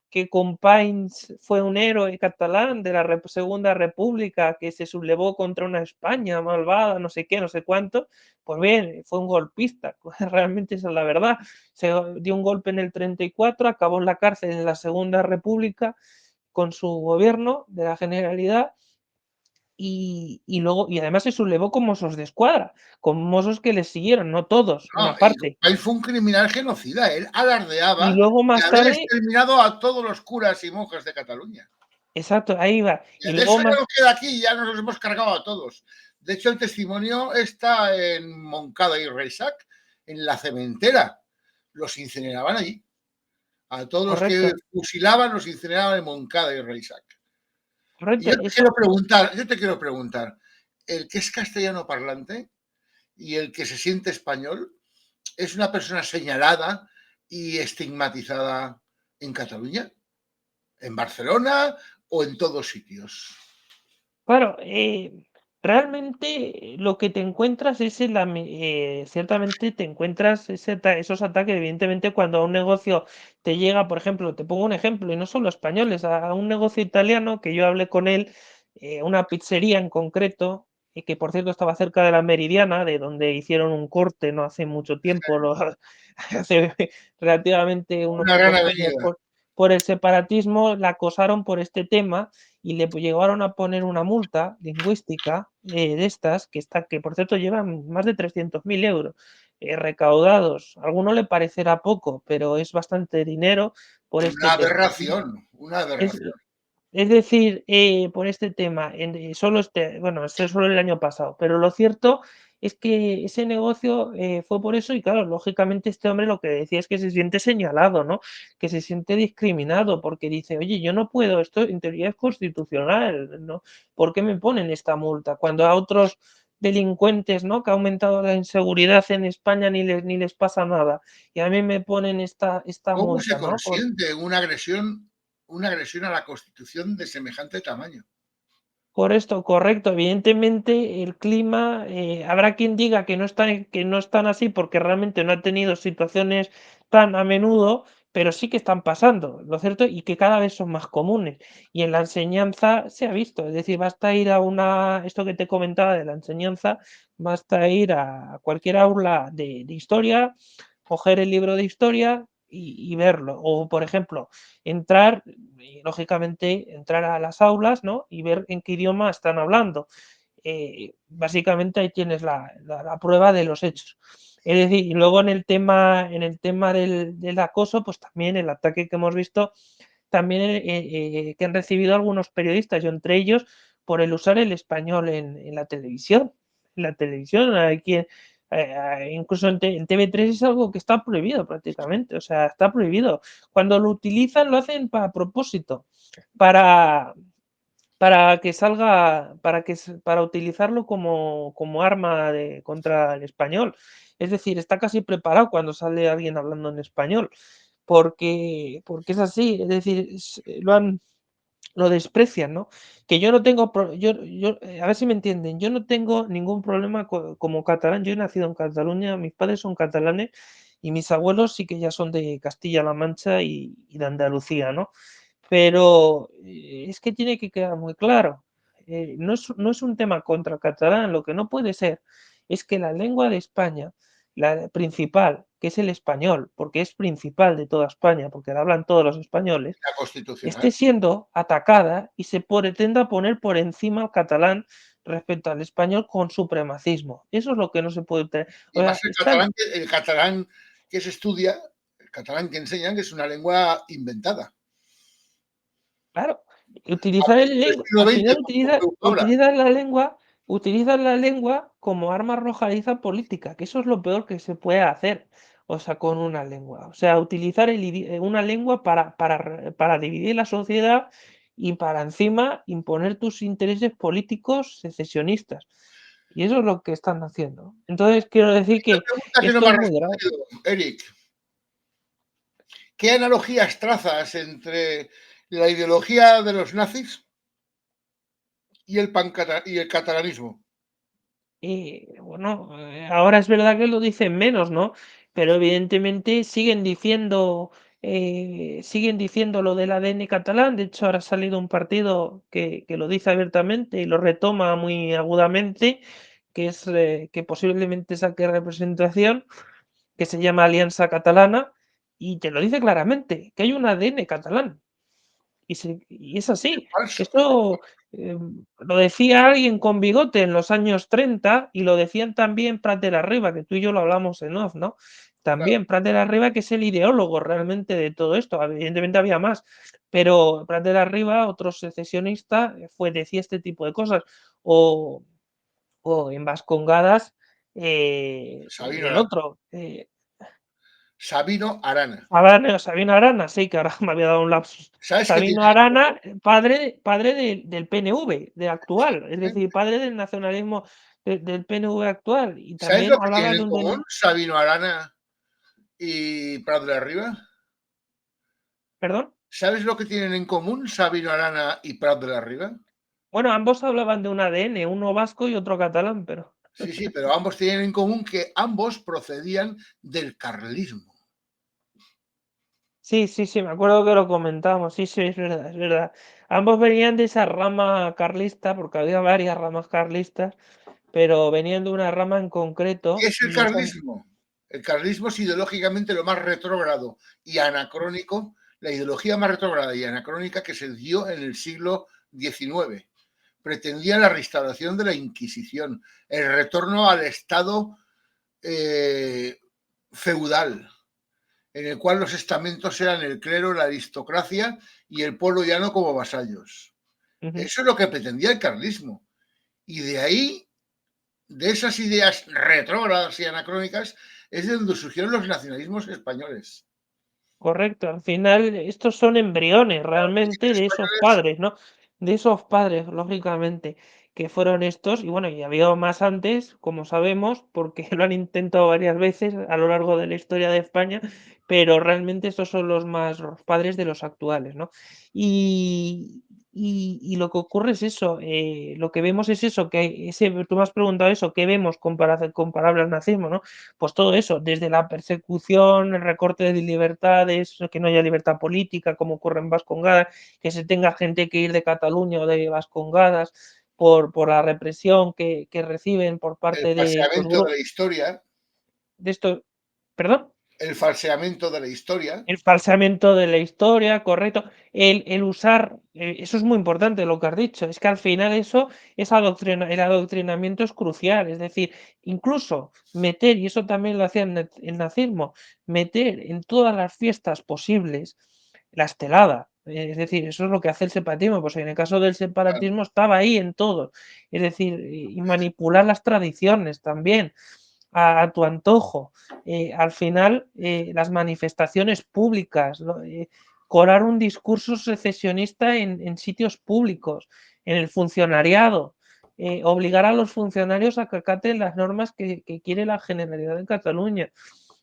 [SPEAKER 2] que Companys fue un héroe catalán de la Segunda República que se sublevó contra una España malvada, no sé qué, no sé cuánto. Pues bien, fue un golpista, realmente esa es la verdad. Se dio un golpe en el 34, acabó en la cárcel en la Segunda República con su gobierno de la Generalidad luego, y además se sublevó con mozos de escuadra, con mozos que les siguieron, no todos,
[SPEAKER 1] No,
[SPEAKER 2] una parte.
[SPEAKER 1] él fue un criminal genocida. Él
[SPEAKER 2] Y
[SPEAKER 1] alardeaba
[SPEAKER 2] luego
[SPEAKER 1] de
[SPEAKER 2] más
[SPEAKER 1] haber
[SPEAKER 2] tarde,
[SPEAKER 1] exterminado a todos los curas y monjas de Cataluña.
[SPEAKER 2] exacto, ahí va. Y
[SPEAKER 1] De
[SPEAKER 2] luego
[SPEAKER 1] eso ya
[SPEAKER 2] más,
[SPEAKER 1] no queda aquí, ya nos los hemos cargado a todos. De hecho, el testimonio está en Moncada y Reixac, en la cementera. Los incineraban allí. A todos los que
[SPEAKER 2] correcto,
[SPEAKER 1] fusilaban los incineraban en Moncada y Reixac. Y
[SPEAKER 2] correcto,
[SPEAKER 1] yo te quiero preguntar, el que es castellano parlante y el que se siente español es una persona señalada y estigmatizada en Cataluña, en Barcelona o en todos sitios.
[SPEAKER 2] Claro, realmente lo que te encuentras es ciertamente te encuentras esos ataques, evidentemente, cuando a un negocio te llega, por ejemplo, te pongo un ejemplo, y no solo españoles, a un negocio italiano que yo hablé con él, una pizzería en concreto, que por cierto estaba cerca de la Meridiana, de donde hicieron un corte no hace mucho tiempo, hace relativamente unos
[SPEAKER 1] Una gran
[SPEAKER 2] pocos años,
[SPEAKER 1] avenida.
[SPEAKER 2] por el separatismo, la acosaron por este tema y le llegaron a poner una multa lingüística de estas, que por cierto llevan más de 300.000 euros recaudados. A alguno le parecerá poco, pero es bastante dinero por este
[SPEAKER 1] Una
[SPEAKER 2] tema.
[SPEAKER 1] aberración, una
[SPEAKER 2] Es,
[SPEAKER 1] aberración.
[SPEAKER 2] es decir, por este tema, bueno, este es solo el año pasado, pero lo cierto es que ese negocio fue por eso y claro, lógicamente este hombre lo que decía es que se siente señalado, ¿no? Que se siente discriminado porque dice, oye, yo no puedo, esto en teoría es constitucional, ¿no? ¿Por qué me ponen esta multa? Cuando a otros delincuentes, ¿no? Que ha aumentado la inseguridad en España ni les pasa nada y a mí me ponen esta
[SPEAKER 1] ¿Cómo se
[SPEAKER 2] multa, ¿no?
[SPEAKER 1] consiente una agresión a la Constitución de semejante tamaño?
[SPEAKER 2] Por esto, correcto. Evidentemente, el clima, habrá quien diga que no están así porque realmente no ha tenido situaciones tan a menudo, pero sí que están pasando, ¿lo cierto? Y que cada vez son más comunes. Y en la enseñanza se ha visto, es decir, basta ir esto que te comentaba de la enseñanza, basta ir a cualquier aula de historia, coger el libro de historia y verlo. O, por ejemplo, entrar y lógicamente entrar a las aulas, ¿no? Y ver en qué idioma están hablando. Básicamente ahí tienes la prueba de los hechos. Es decir, y luego en el tema del acoso, pues también el ataque que hemos visto, también que han recibido algunos periodistas, yo entre ellos, por el usar el español en la televisión. En la televisión, hay quien, incluso en TV3 es algo que está prohibido prácticamente, o sea, está prohibido. Cuando lo utilizan, lo hacen a propósito, para, para que salga, para utilizarlo como arma contra el español. Es decir, está casi preparado cuando sale alguien hablando en español, porque es así, es decir, lo desprecian, ¿no? Que yo no tengo, a ver si me entienden, yo no tengo ningún problema como catalán, yo he nacido en Cataluña, mis padres son catalanes y mis abuelos sí que ya son de Castilla-La Mancha y de Andalucía, ¿no? Pero es que tiene que quedar muy claro, no es un tema contra el catalán, lo que no puede ser es que la lengua de España, la principal, que es el español, porque es principal de toda España, porque la hablan todos los españoles,
[SPEAKER 1] La Constitucional.
[SPEAKER 2] esté siendo atacada y se pretenda poner por encima al catalán respecto al español con supremacismo. Eso es lo que no se puede tener.
[SPEAKER 1] Y
[SPEAKER 2] O
[SPEAKER 1] más
[SPEAKER 2] sea,
[SPEAKER 1] el catalán que se estudia, el catalán que enseñan, que es una lengua inventada.
[SPEAKER 2] claro, utilizar
[SPEAKER 1] El siglo
[SPEAKER 2] al
[SPEAKER 1] XX
[SPEAKER 2] final
[SPEAKER 1] habla.
[SPEAKER 2] utilizan la lengua como arma arrojadiza política, que eso es lo peor que se puede hacer, o sea, con una lengua. O sea, utilizar una lengua para dividir la sociedad y para encima imponer tus intereses políticos secesionistas. Y eso es lo que están haciendo. Entonces, quiero decir
[SPEAKER 1] Una
[SPEAKER 2] que
[SPEAKER 1] pregunta que no
[SPEAKER 2] esto
[SPEAKER 1] me
[SPEAKER 2] es
[SPEAKER 1] has
[SPEAKER 2] muy grave.
[SPEAKER 1] respondido, Eric. ¿Qué analogías trazas entre la ideología de los nazis y el catalanismo?
[SPEAKER 2] Bueno, ahora es verdad que lo dicen menos, ¿no? Pero evidentemente siguen diciendo lo del ADN catalán. De hecho, ahora ha salido un partido que lo dice abiertamente y lo retoma muy agudamente, que es que posiblemente saque representación, que se llama Alianza Catalana, y te lo dice claramente, que hay un ADN catalán. Y es así.
[SPEAKER 1] Falso.
[SPEAKER 2] Esto lo decía alguien con bigote en los años 30 y lo decían también Prat de la Riba, que tú y yo lo hablamos en off, ¿no?
[SPEAKER 1] Claro,
[SPEAKER 2] También Prat de la Riba, que es el ideólogo realmente de todo esto. Evidentemente había más, pero Prat de la Riba, otro secesionista, decía este tipo de cosas. O, o en Vascongadas,
[SPEAKER 1] Sabino
[SPEAKER 2] el
[SPEAKER 1] era
[SPEAKER 2] otro.
[SPEAKER 1] Sabino Arana.
[SPEAKER 2] Sabino Arana, sí, que ahora me había dado un lapsus.
[SPEAKER 1] ¿Sabes qué
[SPEAKER 2] Sabino
[SPEAKER 1] tiene?
[SPEAKER 2] Arana, padre del PNV, de actual, es decir, padre del nacionalismo del PNV actual. Y
[SPEAKER 1] ¿Sabes
[SPEAKER 2] también
[SPEAKER 1] lo que
[SPEAKER 2] hablaba
[SPEAKER 1] tienen
[SPEAKER 2] de
[SPEAKER 1] en
[SPEAKER 2] un
[SPEAKER 1] común Sabino Arana y Prat de la Riba?
[SPEAKER 2] ¿Perdón?
[SPEAKER 1] ¿Sabes lo que tienen en común Sabino Arana y Prat de la Riba?
[SPEAKER 2] Bueno, ambos hablaban de un ADN, uno vasco y otro catalán, pero
[SPEAKER 1] Sí, sí, pero ambos tienen en común que ambos procedían del carlismo.
[SPEAKER 2] sí, sí, sí, me acuerdo que lo comentamos, sí, sí, es verdad, es verdad. Ambos venían de esa rama carlista, porque había varias ramas carlistas, pero venían de una rama en
[SPEAKER 1] ¿Qué
[SPEAKER 2] concreto
[SPEAKER 1] es el
[SPEAKER 2] y esa,
[SPEAKER 1] carlismo? El carlismo es ideológicamente lo más retrógrado y anacrónico, la ideología más retrógrada y anacrónica que se dio en el siglo XIX. Pretendía la restauración de la Inquisición, el retorno al Estado feudal, en el cual los estamentos eran el clero, la aristocracia y el pueblo llano como vasallos.
[SPEAKER 2] ujú,
[SPEAKER 1] Eso es lo que pretendía el carlismo. Y de ahí, de esas ideas retrógradas y anacrónicas, es de donde surgieron los nacionalismos españoles.
[SPEAKER 2] correcto, al final estos son embriones realmente de esos
[SPEAKER 1] Españoles,
[SPEAKER 2] padres, ¿no? De esos padres, lógicamente, que fueron estos, y bueno, y había más antes, como sabemos, porque lo han intentado varias veces a lo largo de la historia de España, pero realmente estos son los padres de los actuales, ¿no? Y, y lo que ocurre es eso, lo que vemos es eso, tú me has preguntado eso, ¿qué vemos comparable al nazismo, ¿no? Pues todo eso, desde la persecución, el recorte de libertades, que no haya libertad política, como ocurre en Vascongadas, que se tenga gente que ir de Cataluña o de Vascongadas por la represión que reciben por
[SPEAKER 1] el
[SPEAKER 2] parte de estos
[SPEAKER 1] falseamiento de
[SPEAKER 2] grupos,
[SPEAKER 1] la historia,
[SPEAKER 2] de estos, perdón.
[SPEAKER 1] el falseamiento de la historia,
[SPEAKER 2] El falseamiento de la historia, correcto. El usar, eso es muy importante lo que has dicho, es que al final eso es el adoctrinamiento es crucial, es decir, incluso meter, y eso también lo hacía el nazismo, meter en todas las fiestas posibles la estelada. Es decir, eso es lo que hace el separatismo, pues en el caso del separatismo estaba ahí en todo. Es decir, y manipular las tradiciones también a tu antojo. Al final, las manifestaciones públicas, colar un discurso secesionista en sitios públicos, en el funcionariado, obligar a los funcionarios a que acaten las normas que quiere la Generalidad de Cataluña.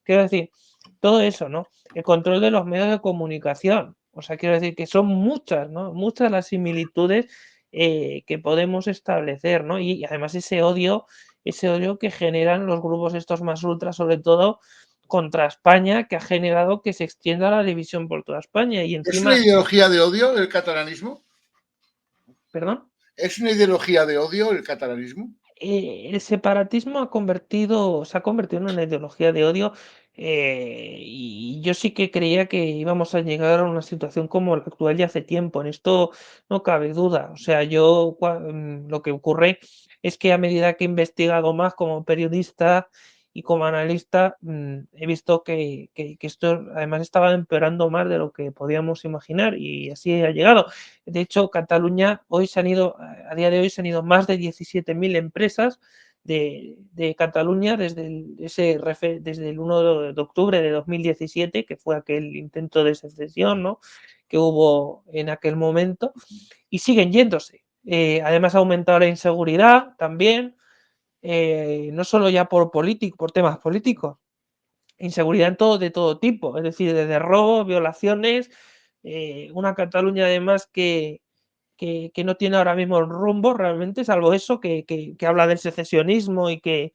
[SPEAKER 2] Quiero decir, todo eso, ¿no? El control de los medios de comunicación. O sea, quiero decir que son muchas, ¿no? Muchas las similitudes que podemos establecer, ¿no? Y además ese odio que generan los grupos estos más ultras, sobre todo contra España, que ha generado que se extienda la división por toda España. Y
[SPEAKER 1] ¿es una
[SPEAKER 2] encima,
[SPEAKER 1] ideología de odio el catalanismo?
[SPEAKER 2] perdón,
[SPEAKER 1] ¿Es una ideología de odio el catalanismo?
[SPEAKER 2] el separatismo se ha convertido en una ideología de odio, y yo sí que creía que íbamos a llegar a una situación como la actual ya hace tiempo. En esto no cabe duda. O sea, lo que ocurre es que a medida que he investigado más como periodista y como analista, he visto que esto además estaba empeorando más de lo que podíamos imaginar y así ha llegado. De hecho, Cataluña hoy se han ido, a día de hoy se han ido más de 17.000 empresas de Cataluña desde el 1 de octubre de 2017, que fue aquel intento de secesión, ¿no? Que hubo en aquel momento, y siguen yéndose. Además ha aumentado la inseguridad también, no solo ya por temas políticos, inseguridad de todo tipo, es decir, desde robos, violaciones, una Cataluña además que no tiene ahora mismo el rumbo realmente, salvo eso, que habla del secesionismo y que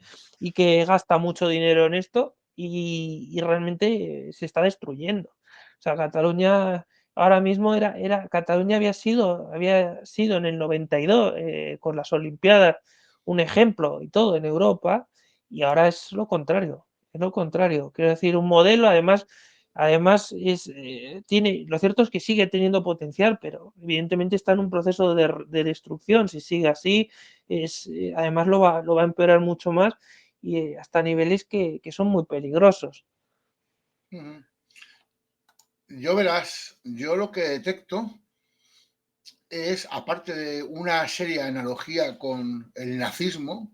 [SPEAKER 2] gasta mucho dinero en esto y realmente se está destruyendo. O sea, Cataluña ahora mismo Cataluña había sido en el 92 con las Olimpiadas un ejemplo y todo en Europa y ahora es lo contrario. Quiero decir, un modelo además, lo cierto es que sigue teniendo potencial, pero evidentemente está en un proceso de destrucción. Si sigue así, además lo va a empeorar mucho más y hasta niveles que son muy peligrosos.
[SPEAKER 1] Yo verás, yo lo que detecto es, aparte de una seria analogía con el nazismo,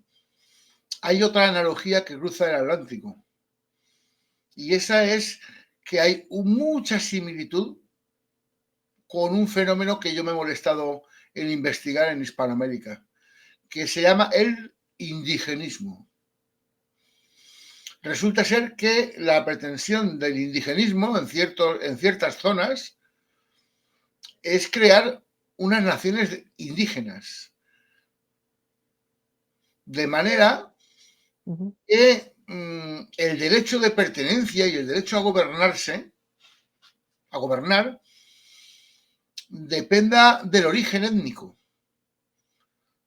[SPEAKER 1] hay otra analogía que cruza el Atlántico. Y esa es que hay mucha similitud con un fenómeno que yo me he molestado en investigar en Hispanoamérica, que se llama el indigenismo. Resulta ser que la pretensión del indigenismo en ciertas zonas es crear unas naciones indígenas, de manera que el derecho de pertenencia y el derecho a gobernar, dependa del origen étnico.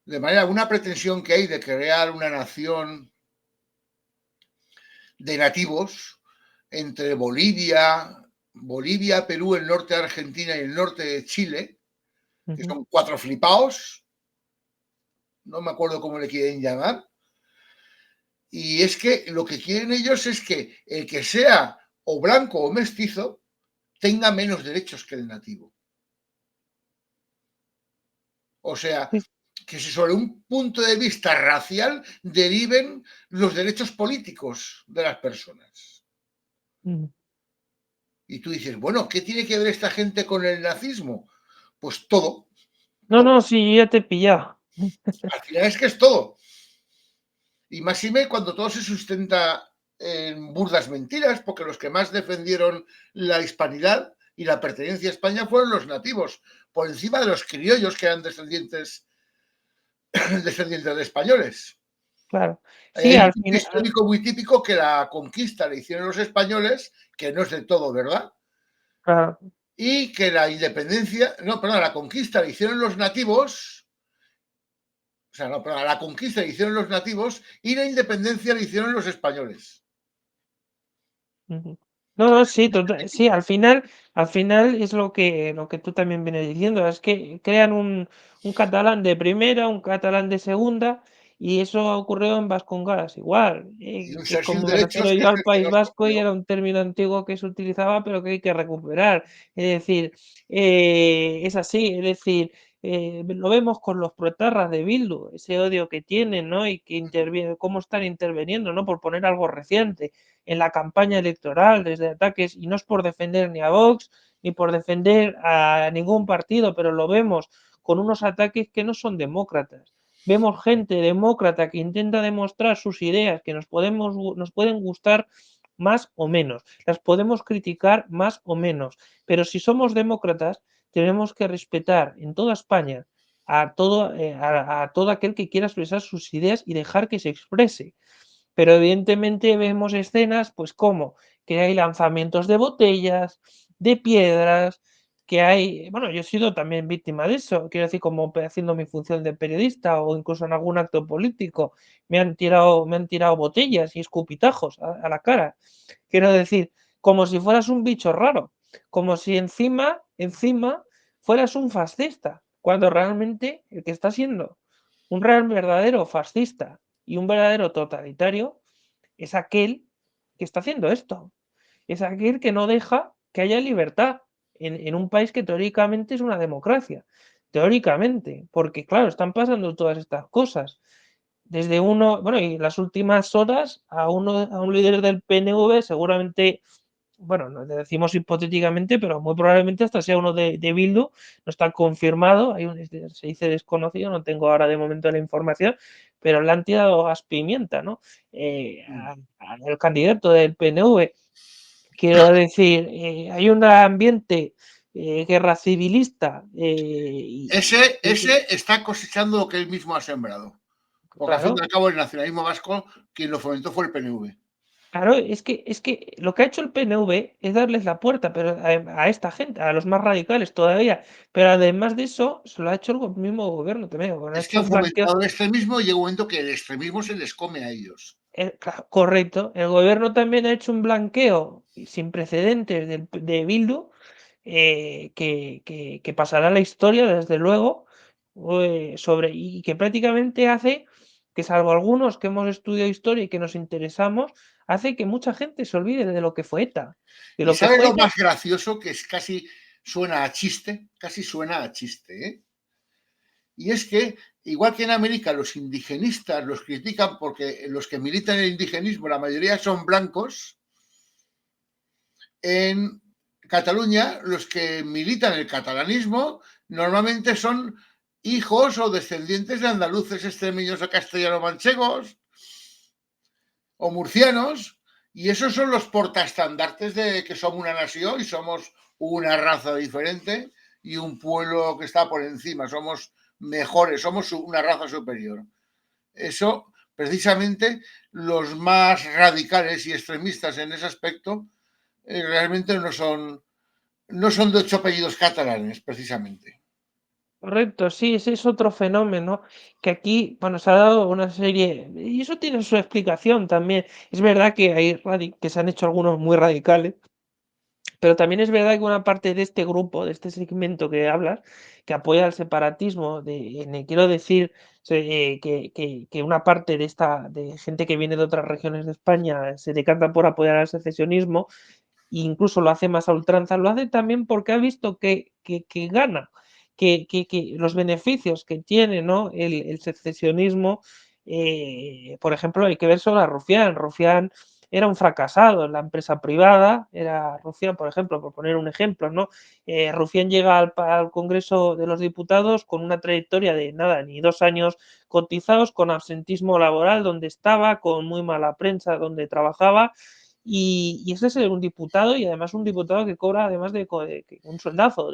[SPEAKER 1] De manera, una pretensión que hay de crear una nación de nativos entre Bolivia, Perú, el norte de Argentina y el norte de Chile, que son 4 flipaos, no me acuerdo cómo le quieren llamar, y es que lo que quieren ellos es que el que sea o blanco o mestizo tenga menos derechos que el nativo. O sea, que si sobre un punto de vista racial deriven los derechos políticos de las personas. Y tú dices, bueno, ¿qué tiene que ver esta gente con el nazismo? Pues todo.
[SPEAKER 2] No, sí, ya te he pillado.
[SPEAKER 1] Al final es que es todo. Y máxime cuando todo se sustenta en burdas mentiras, porque los que más defendieron la hispanidad y la pertenencia a España fueron los nativos, por encima de los criollos que eran descendientes de españoles.
[SPEAKER 2] Claro. Sí,
[SPEAKER 1] Hay
[SPEAKER 2] al
[SPEAKER 1] un
[SPEAKER 2] final.
[SPEAKER 1] histórico muy típico que la conquista la hicieron los españoles, que no es del todo verdad,
[SPEAKER 2] Claro.
[SPEAKER 1] y que la independencia, no, perdón, la conquista la hicieron los nativos, o sea, no, perdón, la conquista la hicieron los nativos y la independencia la hicieron los españoles.
[SPEAKER 2] No, sí, sí, al final es lo que tú también vienes diciendo, es que crean un catalán de primera, un catalán de segunda, y eso ha ocurrido en Vascongadas igual,
[SPEAKER 1] Y un
[SPEAKER 2] que
[SPEAKER 1] ser sin
[SPEAKER 2] como me refiero
[SPEAKER 1] derechos que
[SPEAKER 2] yo
[SPEAKER 1] es
[SPEAKER 2] al
[SPEAKER 1] el que
[SPEAKER 2] País
[SPEAKER 1] nos
[SPEAKER 2] Vasco y
[SPEAKER 1] copió.
[SPEAKER 2] era un término antiguo que se utilizaba, pero que hay que recuperar. Es decir, es así, es decir, lo vemos con los proetarras de Bildu, ese odio que tienen, ¿no? Y que interviene, cómo están interviniendo, ¿no? Por poner algo reciente en la campaña electoral desde ataques, y no es por defender ni a Vox ni por defender a ningún partido, pero lo vemos con unos ataques que no son demócratas. Vemos gente demócrata que intenta demostrar sus ideas que nos pueden gustar más o menos, las podemos criticar más o menos, pero si somos demócratas tenemos que respetar en toda España a todo aquel que quiera expresar sus ideas y dejar que se exprese. Pero evidentemente vemos escenas, pues como que hay lanzamientos de botellas, de piedras, que hay, bueno, yo he sido también víctima de eso, quiero decir, como haciendo mi función de periodista o incluso en algún acto político, me han tirado botellas y escupitajos a la cara. Quiero decir, como si fueras un bicho raro, como si encima fueras un fascista, cuando realmente el que está siendo un real verdadero fascista y un verdadero totalitario es aquel que está haciendo esto. Es aquel que no deja que haya libertad en un país que teóricamente es una democracia. Teóricamente, porque claro, están pasando todas estas cosas. Desde uno, bueno, y las últimas horas a un líder del PNV, seguramente, bueno, lo decimos hipotéticamente, pero muy probablemente hasta sea uno de Bildu, no está confirmado, se dice desconocido, no tengo ahora de momento la información, pero le han tirado gas pimienta, ¿no? Al candidato del PNV. Quiero decir, hay un ambiente guerra civilista.
[SPEAKER 1] Ese está cosechando lo que él mismo ha sembrado. Porque al fin y
[SPEAKER 2] Claro,
[SPEAKER 1] al cabo el nacionalismo vasco, quien lo fomentó fue el PNV.
[SPEAKER 2] claro, es que lo que ha hecho el PNV es darles la puerta, pero a esta gente, a los más radicales todavía. Pero además de eso, se lo ha hecho el mismo gobierno también. Han
[SPEAKER 1] Es que
[SPEAKER 2] hecho
[SPEAKER 1] han
[SPEAKER 2] un blanqueo.
[SPEAKER 1] fomentado el extremismo y llega un momento que el extremismo se les come a ellos.
[SPEAKER 2] Claro, correcto. El gobierno también ha hecho un blanqueo sin precedentes de Bildu, que pasará a la historia, desde luego, y que prácticamente hace que, salvo algunos que hemos estudiado historia y que nos interesamos, hace que mucha gente se olvide de lo que fue ETA. De
[SPEAKER 1] ¿Y
[SPEAKER 2] lo que
[SPEAKER 1] sabes
[SPEAKER 2] fue
[SPEAKER 1] lo
[SPEAKER 2] ETA.
[SPEAKER 1] más gracioso? Que es casi suena a chiste, casi suena a chiste, ¿eh? Y es que, igual que en América los indigenistas los critican porque los que militan el indigenismo, la mayoría son blancos, En Cataluña, los que militan el catalanismo normalmente son hijos o descendientes de andaluces extremeños o castellano-manchegos o murcianos, y esos son los portaestandartes de que somos una nación y somos una raza diferente y un pueblo que está por encima, somos mejores, somos una raza superior. Eso, precisamente, los más radicales y extremistas en ese aspecto realmente no son de 8 apellidos catalanes, precisamente.
[SPEAKER 2] Correcto, sí, ese es otro fenómeno que aquí, bueno, se ha dado una serie, y eso tiene su explicación también. Es verdad que que se han hecho algunos muy radicales, pero también es verdad que una parte de este grupo, de este segmento que hablas, que apoya al separatismo, quiero decir que una parte de esta de gente que viene de otras regiones de España se decanta por apoyar al secesionismo, e incluso lo hace más a ultranza, lo hace también porque ha visto que gana, que los beneficios que tiene, ¿no? El secesionismo, por ejemplo, hay que ver solo a Rufián. Rufián era un fracasado en la empresa privada, era Rufián, por ejemplo, por poner un ejemplo, ¿no? Rufián llega al Congreso de los Diputados con una trayectoria de nada, ni 2 años cotizados, con absentismo laboral donde estaba, con muy mala prensa donde trabajaba, y ese es un diputado, y además un diputado que cobra además de un sueldazo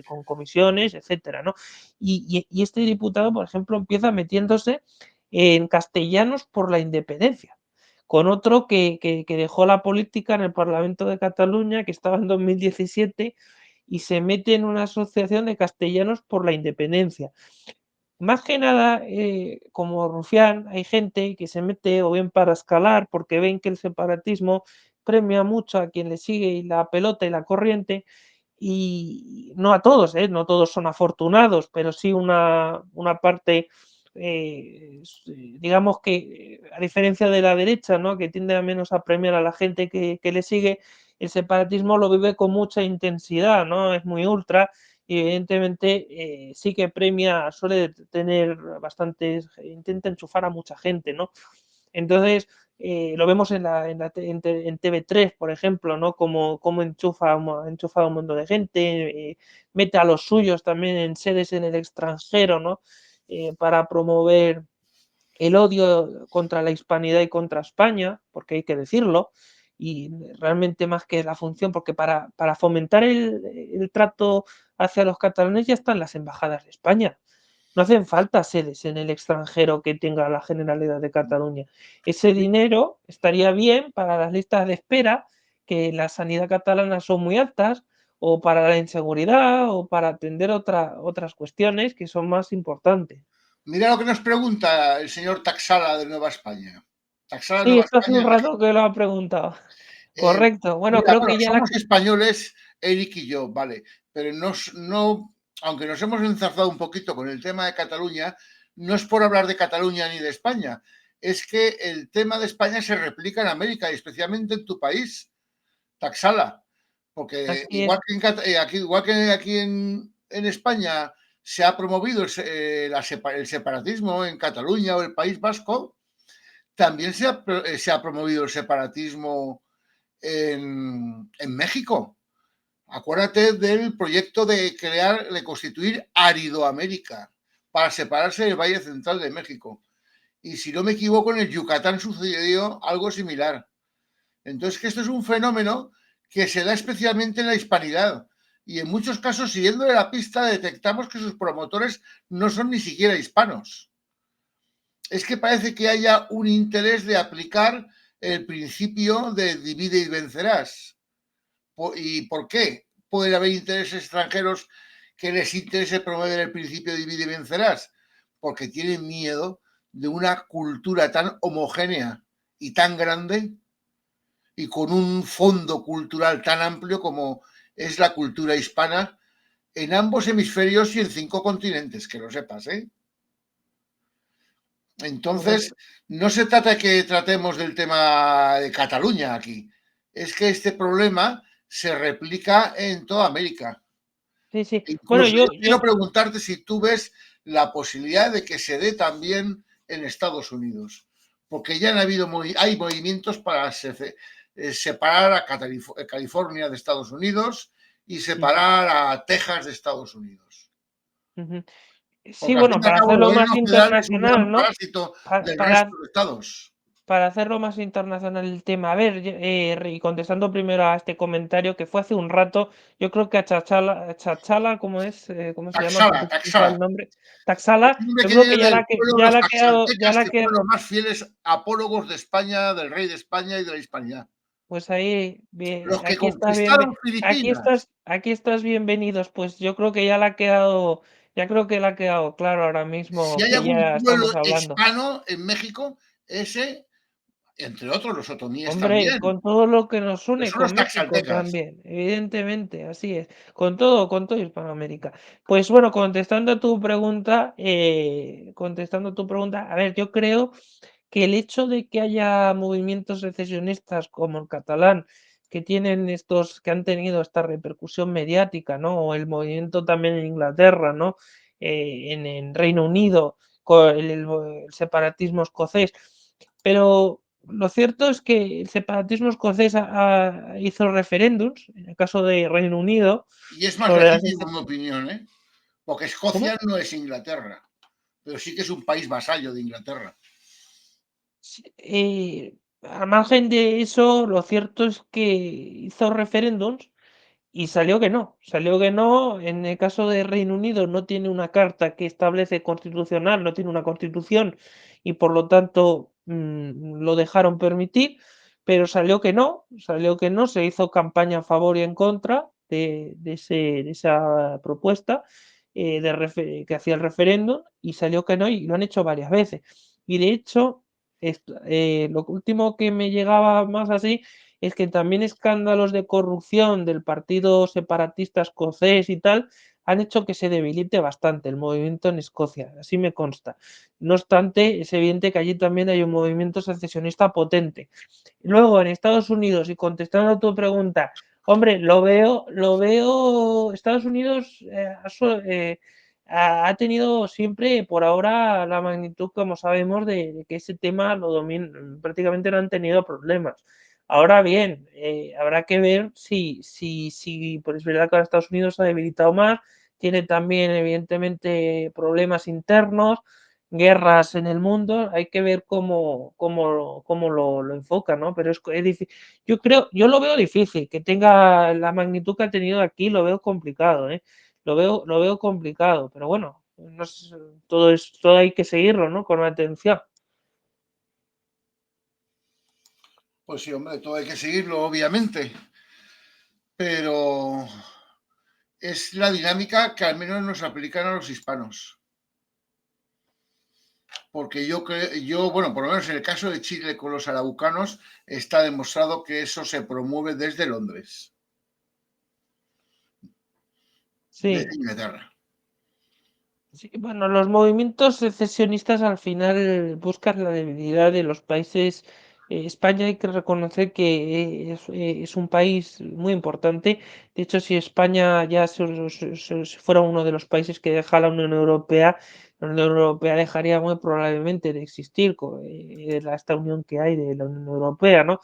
[SPEAKER 2] con comisiones, etcétera, ¿no? Y este diputado, por ejemplo, empieza metiéndose en Castellanos por la Independencia, con otro que dejó la política en el Parlamento de Cataluña, que estaba en 2017, y se mete en una asociación de castellanos por la independencia. Más que nada, como Rufián, hay gente que se mete o bien para escalar, porque ven que el separatismo premia mucho a quien le sigue y la pelota y la corriente, y no a todos, no todos son afortunados, pero sí una parte, digamos que a diferencia de la derecha, ¿no? Que tiende a menos a premiar a la gente que le sigue, el separatismo lo vive con mucha intensidad, ¿no? Es muy ultra, y evidentemente sí que premia, suele tener bastantes, intenta enchufar a mucha gente, ¿no? Entonces, lo vemos en TV3, por ejemplo, ¿no? Como enchufa a un montón de gente, mete a los suyos también en sedes en el extranjero, ¿no? Para promover el odio contra la hispanidad y contra España, porque hay que decirlo, y realmente más que la función, porque para fomentar el trato hacia los catalanes ya están las embajadas de España. No hacen falta sedes en el extranjero que tenga la Generalidad de Cataluña. Ese dinero estaría bien para las listas de espera, que la sanidad catalana son muy altas, o para la inseguridad, o para atender otras cuestiones que son más importantes.
[SPEAKER 1] Mira lo que nos pregunta el señor Taxala de Nueva España. Taxala de
[SPEAKER 2] Sí,
[SPEAKER 1] Nueva
[SPEAKER 2] esto hace
[SPEAKER 1] España.
[SPEAKER 2] un rato que lo ha preguntado. Correcto. Bueno,
[SPEAKER 1] Mira,
[SPEAKER 2] creo
[SPEAKER 1] bueno,
[SPEAKER 2] que ya
[SPEAKER 1] somos españoles, Eric y yo, vale, pero no, aunque nos hemos enzarzado un poquito con el tema de Cataluña, no es por hablar de Cataluña ni de España, es que el tema de España se replica en América y especialmente en tu país, Taxala, porque
[SPEAKER 2] así es.
[SPEAKER 1] igual que aquí en España se ha promovido el separatismo en Cataluña o el País Vasco, también se ha promovido el separatismo en México. Acuérdate del proyecto de constituir Aridoamérica para separarse del Valle Central de México. Y si no me equivoco, en el Yucatán sucedió algo similar. Entonces, que esto es un fenómeno que se da especialmente en la hispanidad. Y en muchos casos, siguiendo la pista, detectamos que sus promotores no son ni siquiera hispanos. Es que parece que haya un interés de aplicar el principio de divide y vencerás. ¿Y por qué pueden haber intereses extranjeros que les interese promover el principio de divide y vencerás? Porque tienen miedo de una cultura tan homogénea y tan grande y con un fondo cultural tan amplio como es la cultura hispana en ambos hemisferios y en 5 continentes, que lo sepas, ¿eh? Entonces,
[SPEAKER 2] Correcto.
[SPEAKER 1] no se trata de que tratemos del tema de Cataluña aquí, es que este problema se replica en toda América.
[SPEAKER 2] Sí, sí. Bueno,
[SPEAKER 1] Incluso yo quiero preguntarte si tú ves la posibilidad de que se dé también en Estados Unidos, porque ya han habido hay movimientos para separar a California de Estados Unidos y separar a Texas de Estados Unidos.
[SPEAKER 2] Sí,
[SPEAKER 1] Porque al fin
[SPEAKER 2] bueno,
[SPEAKER 1] y al
[SPEAKER 2] para
[SPEAKER 1] cabo el
[SPEAKER 2] hacerlo
[SPEAKER 1] gobierno
[SPEAKER 2] más
[SPEAKER 1] federal es un gran
[SPEAKER 2] internacional, ¿no?
[SPEAKER 1] parásito
[SPEAKER 2] Pa-
[SPEAKER 1] del
[SPEAKER 2] Para,
[SPEAKER 1] resto de estados.
[SPEAKER 2] para hacerlo más internacional el tema. A ver, y contestando primero a este comentario que fue hace un rato, yo creo que a Chachala, ¿cómo es? ¿Cómo se llama? ¿Cómo
[SPEAKER 1] Taxala,
[SPEAKER 2] se pronuncia el
[SPEAKER 1] Taxala.
[SPEAKER 2] nombre?
[SPEAKER 1] Es
[SPEAKER 2] Taxala,
[SPEAKER 1] un hombre
[SPEAKER 2] yo
[SPEAKER 1] que
[SPEAKER 2] creo que
[SPEAKER 1] viene del pueblo de
[SPEAKER 2] ya
[SPEAKER 1] los
[SPEAKER 2] la ha quedado, ya
[SPEAKER 1] taxaltecas,
[SPEAKER 2] la
[SPEAKER 1] que
[SPEAKER 2] que
[SPEAKER 1] fueron los más fieles apólogos de España, del rey de España y de la hispanidad.
[SPEAKER 2] pues ahí,
[SPEAKER 1] Los que conquistaron Filipinas.
[SPEAKER 2] aquí estás bienvenidos. Pues yo creo que ya la ha quedado, ya creo que la ha quedado claro ahora
[SPEAKER 1] Si
[SPEAKER 2] mismo
[SPEAKER 1] hay
[SPEAKER 2] que
[SPEAKER 1] algún
[SPEAKER 2] ya
[SPEAKER 1] pueblo
[SPEAKER 2] estamos hablando.
[SPEAKER 1] hispano en México, ese, entre otros los otomíes
[SPEAKER 2] Hombre,
[SPEAKER 1] también,
[SPEAKER 2] con todo lo que nos
[SPEAKER 1] pero
[SPEAKER 2] une
[SPEAKER 1] son
[SPEAKER 2] con
[SPEAKER 1] los
[SPEAKER 2] México
[SPEAKER 1] taxaltecas.
[SPEAKER 2] también, evidentemente, así es, con todo Hispanoamérica. Pues bueno, contestando a tu pregunta, a ver, yo creo que el hecho de que haya movimientos secesionistas como el catalán, que tienen que han tenido esta repercusión mediática, ¿no? O el movimiento también en Inglaterra, ¿no? En Reino Unido, con el separatismo escocés, pero lo cierto es que el separatismo escocés hizo referéndums, en el caso de Reino Unido,
[SPEAKER 1] Y es más
[SPEAKER 2] sobre las
[SPEAKER 1] legítimo, en mi opinión, ¿eh? Porque
[SPEAKER 2] ¿Cómo?
[SPEAKER 1] Escocia no es Inglaterra, pero sí que es un país vasallo de Inglaterra.
[SPEAKER 2] Sí, al margen de eso, lo cierto es que hizo referéndums y salió que no. En el caso de Reino Unido no tiene una carta que establece constitucional, no tiene una constitución y por lo tanto lo dejaron permitir, pero salió que no, se hizo campaña a favor y en contra de esa propuesta que hacía el referéndum y salió que no y lo han hecho varias veces. Y de hecho, lo último que me llegaba más así es que también escándalos de corrupción del partido separatista escocés y tal han hecho que se debilite bastante el movimiento en Escocia, así me consta. No obstante, es evidente que allí también hay un movimiento secesionista potente. Luego, en Estados Unidos, y contestando a tu pregunta, hombre, Estados Unidos ha tenido siempre, por ahora, la magnitud, como sabemos, de que ese tema lo domina, prácticamente no han tenido problemas. Ahora bien, habrá que ver si pues es verdad que ahora Estados Unidos se ha debilitado más, tiene también evidentemente problemas internos, guerras en el mundo, hay que ver cómo lo enfoca, ¿no? Pero es difícil. Yo lo veo difícil, que tenga la magnitud que ha tenido aquí, lo veo complicado, ¿eh? Lo veo complicado, pero bueno, no sé, todo hay que seguirlo, ¿no? Con atención.
[SPEAKER 1] Pues sí, hombre, todo hay que seguirlo, obviamente, pero es la dinámica que al menos nos aplican a los hispanos. Porque bueno, por lo menos en el caso de Chile con los araucanos, está demostrado que eso se promueve desde Londres,
[SPEAKER 2] Sí.
[SPEAKER 1] desde Inglaterra.
[SPEAKER 2] Sí, bueno, los movimientos secesionistas al final buscan la debilidad de los países. España hay que reconocer que es un país muy importante. De hecho, si España ya si fuera uno de los países que deja la Unión Europea, la Unión Europea dejaría muy probablemente de existir esta unión que hay de la Unión Europea, ¿no?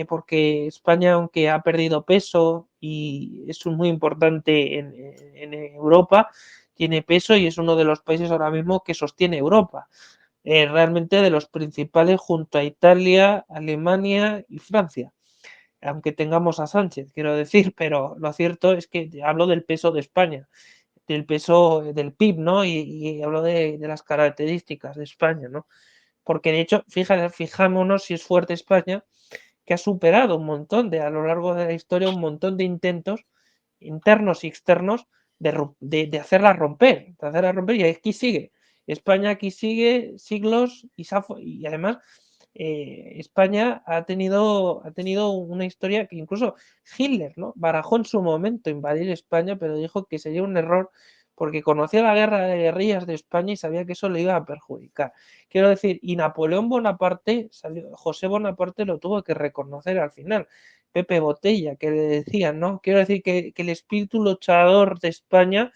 [SPEAKER 2] Porque España, aunque ha perdido peso y es muy importante en Europa, tiene peso y es uno de los países ahora mismo que sostiene Europa. Realmente de los principales junto a Italia, Alemania y Francia. Aunque tengamos a Sánchez, quiero decir, pero lo cierto es que hablo del peso de España, del peso del PIB, ¿no? Y hablo de las características de España, ¿no? Porque de hecho, fijámonos si es fuerte España, que ha superado un montón a lo largo de la historia, un montón de intentos internos y externos de hacerla romper, y aquí sigue. España aquí sigue siglos y además España ha tenido una historia que incluso Hitler, ¿no? Barajó en su momento invadir España, pero dijo que sería un error porque conocía la guerra de guerrillas de España y sabía que eso le iba a perjudicar. Quiero decir, y Napoleón Bonaparte, José Bonaparte lo tuvo que reconocer al final. Pepe Botella, que le decían, ¿no? Quiero decir que el espíritu luchador de España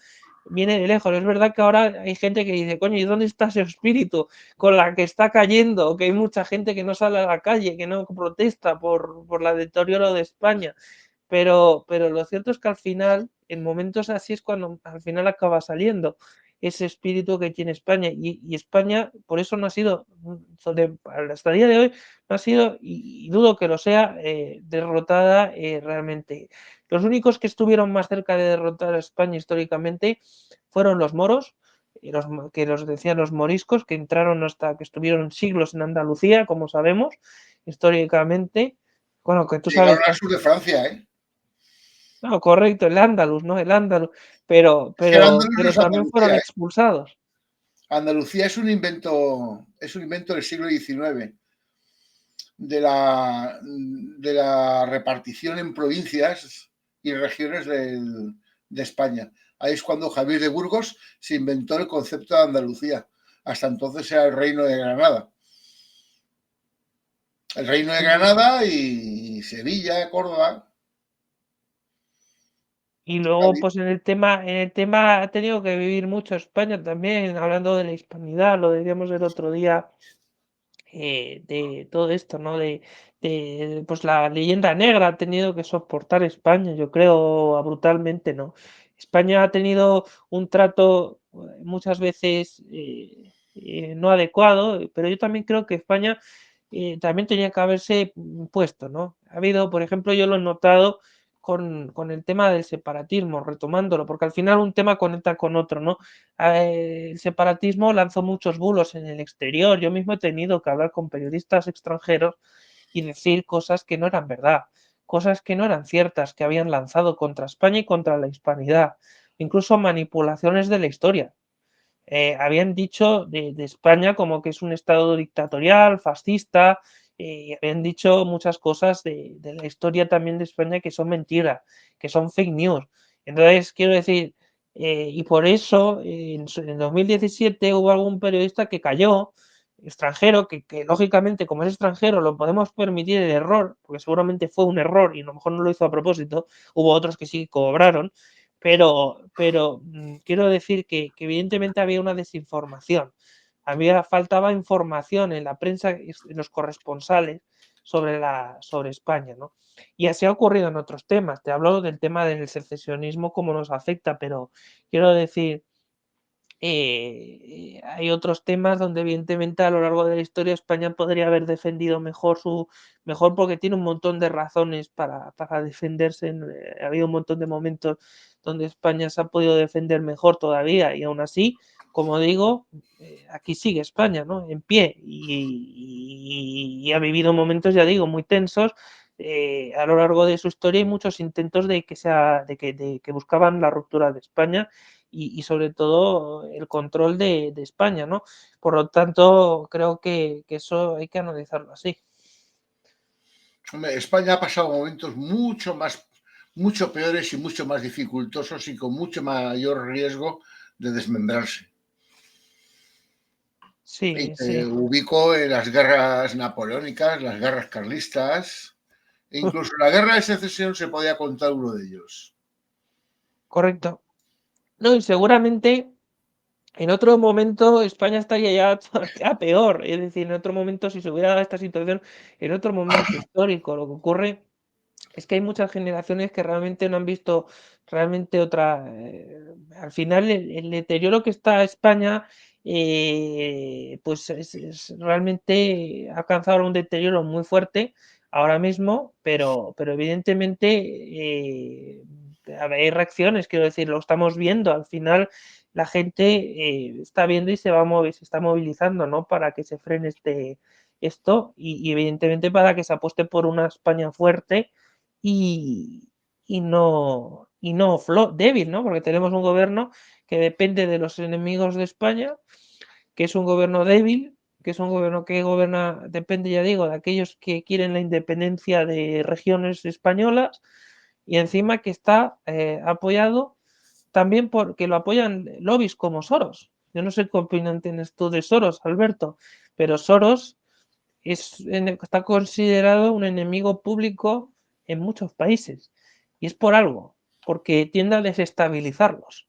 [SPEAKER 2] viene de lejos. Es verdad que ahora hay gente que dice, coño, ¿y dónde está ese espíritu con la que está cayendo? Que hay mucha gente que no sale a la calle, que no protesta por la deterioro de España. Pero lo cierto es que al final, en momentos así es cuando al final acaba saliendo ese espíritu que tiene España. Y España, por eso no ha sido, hasta el día de hoy, no ha sido, y dudo que lo sea, derrotada realmente. Los únicos que estuvieron más cerca de derrotar a España históricamente fueron los moros, que los decían los moriscos, que entraron hasta que estuvieron siglos en Andalucía, como sabemos, históricamente. Bueno, que tú
[SPEAKER 1] Llegaron
[SPEAKER 2] sabes.
[SPEAKER 1] al sur de Francia, ¿eh?
[SPEAKER 2] No, correcto, el Andalus, ¿no? El Andalus, pero,
[SPEAKER 1] Es que el
[SPEAKER 2] pero,
[SPEAKER 1] Andalus no
[SPEAKER 2] pero
[SPEAKER 1] es
[SPEAKER 2] también fueron
[SPEAKER 1] Andalucía, ¿eh?
[SPEAKER 2] expulsados.
[SPEAKER 1] Andalucía es un invento del siglo XIX, de la repartición en provincias y regiones de España. Ahí es cuando Javier de Burgos se inventó el concepto de Andalucía. Hasta entonces era el Reino de Granada. El Reino de Granada y Sevilla, Córdoba.
[SPEAKER 2] Y luego, pues en el tema ha tenido que vivir mucho España también, hablando de la hispanidad, lo decíamos el otro día, de todo esto, ¿no? Pues la leyenda negra ha tenido que soportar España, yo creo, brutalmente, ¿no? España ha tenido un trato muchas veces no adecuado, pero yo también creo que España también tenía que haberse puesto, ¿no? Ha habido, por ejemplo, yo lo he notado con el tema del separatismo, retomándolo, porque al final un tema conecta con otro, ¿no? El separatismo lanzó muchos bulos en el exterior. Yo mismo he tenido que hablar con periodistas extranjeros y decir cosas que no eran verdad, cosas que no eran ciertas, que habían lanzado contra España y contra la hispanidad, incluso manipulaciones de la historia. Habían dicho de España como que es un estado dictatorial, fascista, y habían dicho muchas cosas de la historia también de España que son mentiras, que son fake news. Entonces, quiero decir, y por eso en 2017 hubo algún periodista que cayó, extranjero, que lógicamente como es extranjero lo podemos permitir el error, porque seguramente fue un error y a lo mejor no lo hizo a propósito, hubo otros que sí cobraron, pero quiero decir que evidentemente había una desinformación. Faltaba información en la prensa, en los corresponsales sobre España, ¿no? Y así ha ocurrido en otros temas. Te hablo del tema del secesionismo, cómo nos afecta, pero quiero decir, hay otros temas donde evidentemente a lo largo de la historia España podría haber defendido mejor porque tiene un montón de razones para defenderse. Ha habido un montón de momentos donde España se ha podido defender mejor todavía y aún así, como digo, aquí sigue España, ¿no? En pie y ha vivido momentos, ya digo, muy tensos. A lo largo de su historia hay muchos intentos de que buscaban la ruptura de España y sobre todo el control de España, ¿no? Por lo tanto, creo que eso hay que analizarlo así.
[SPEAKER 1] Hombre, España ha pasado momentos mucho peores y mucho más dificultosos y con mucho mayor riesgo de desmembrarse. Y
[SPEAKER 2] Sí,
[SPEAKER 1] te
[SPEAKER 2] sí,
[SPEAKER 1] ubico en las guerras napoleónicas, las guerras carlistas, e incluso la guerra de secesión se podía contar uno de ellos.
[SPEAKER 2] correcto. No, y seguramente en otro momento España estaría ya todavía peor. Es decir, en otro momento, si se hubiera dado esta situación, en otro momento histórico, lo que ocurre es que hay muchas generaciones que realmente no han visto realmente otra. Al final, el deterioro que está España, pues realmente ha alcanzado un deterioro muy fuerte ahora mismo, pero evidentemente hay reacciones, quiero decir, lo estamos viendo. Al final, la gente está viendo y se está movilizando, ¿no? Para que se frene esto y evidentemente para que se apueste por una España fuerte y, y no débil, ¿no? Porque tenemos un gobierno que depende de los enemigos de España, que es un gobierno débil, que es un gobierno que gobierna, depende, ya digo, de aquellos que quieren la independencia de regiones españolas y encima que está apoyado también porque lo apoyan lobbies como Soros. Yo no sé qué opinión tienes tú de Soros, Alberto, pero Soros está considerado un enemigo público en muchos países. Y es por algo, porque tiende a desestabilizarlos.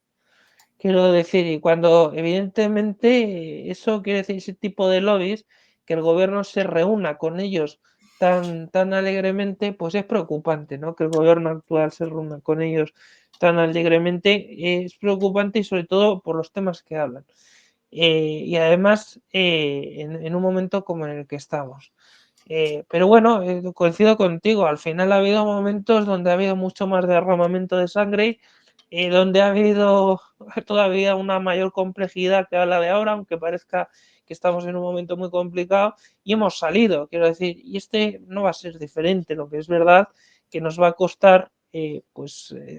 [SPEAKER 2] Quiero decir, y cuando evidentemente eso quiere decir ese tipo de lobbies, que el gobierno se reúna con ellos tan alegremente, pues es preocupante, ¿no? Que el gobierno actual se reúna con ellos tan alegremente es preocupante y sobre todo por los temas que hablan. Y además en un momento como en el que estamos. Pero bueno, coincido contigo, al final ha habido momentos donde ha habido mucho más derramamiento de sangre, donde ha habido todavía una mayor complejidad que a la de ahora, aunque parezca que estamos en un momento muy complicado, y hemos salido, quiero decir, y este no va a ser diferente, lo que es verdad que nos va a costar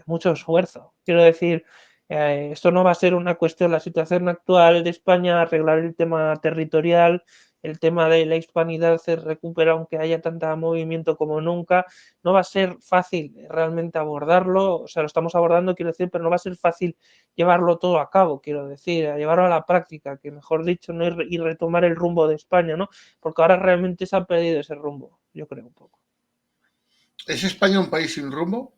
[SPEAKER 2] mucho esfuerzo. Quiero decir, esto no va a ser una cuestión, la situación actual de España, arreglar el tema territorial, el tema de la hispanidad se recupera aunque haya tanto movimiento como nunca. No va a ser fácil realmente abordarlo, o sea, lo estamos abordando, quiero decir, pero no va a ser fácil llevarlo todo a cabo, quiero decir, a llevarlo a la práctica, que mejor dicho, no y retomar el rumbo de España, ¿no? Porque ahora realmente se ha perdido ese rumbo, yo creo un poco.
[SPEAKER 1] ¿Es España un país sin rumbo?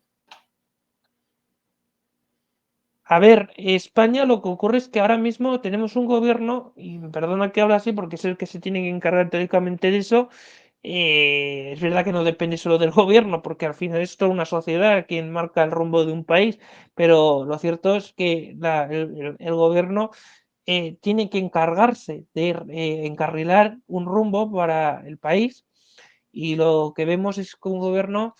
[SPEAKER 2] A ver, España lo que ocurre es que ahora mismo tenemos un gobierno, y perdona que hable así porque es el que se tiene que encargar teóricamente de eso, es verdad que no depende solo del gobierno, porque al final es toda una sociedad quien marca el rumbo de un país, pero lo cierto es que el gobierno tiene que encargarse de encarrilar un rumbo para el país y lo que vemos es que un gobierno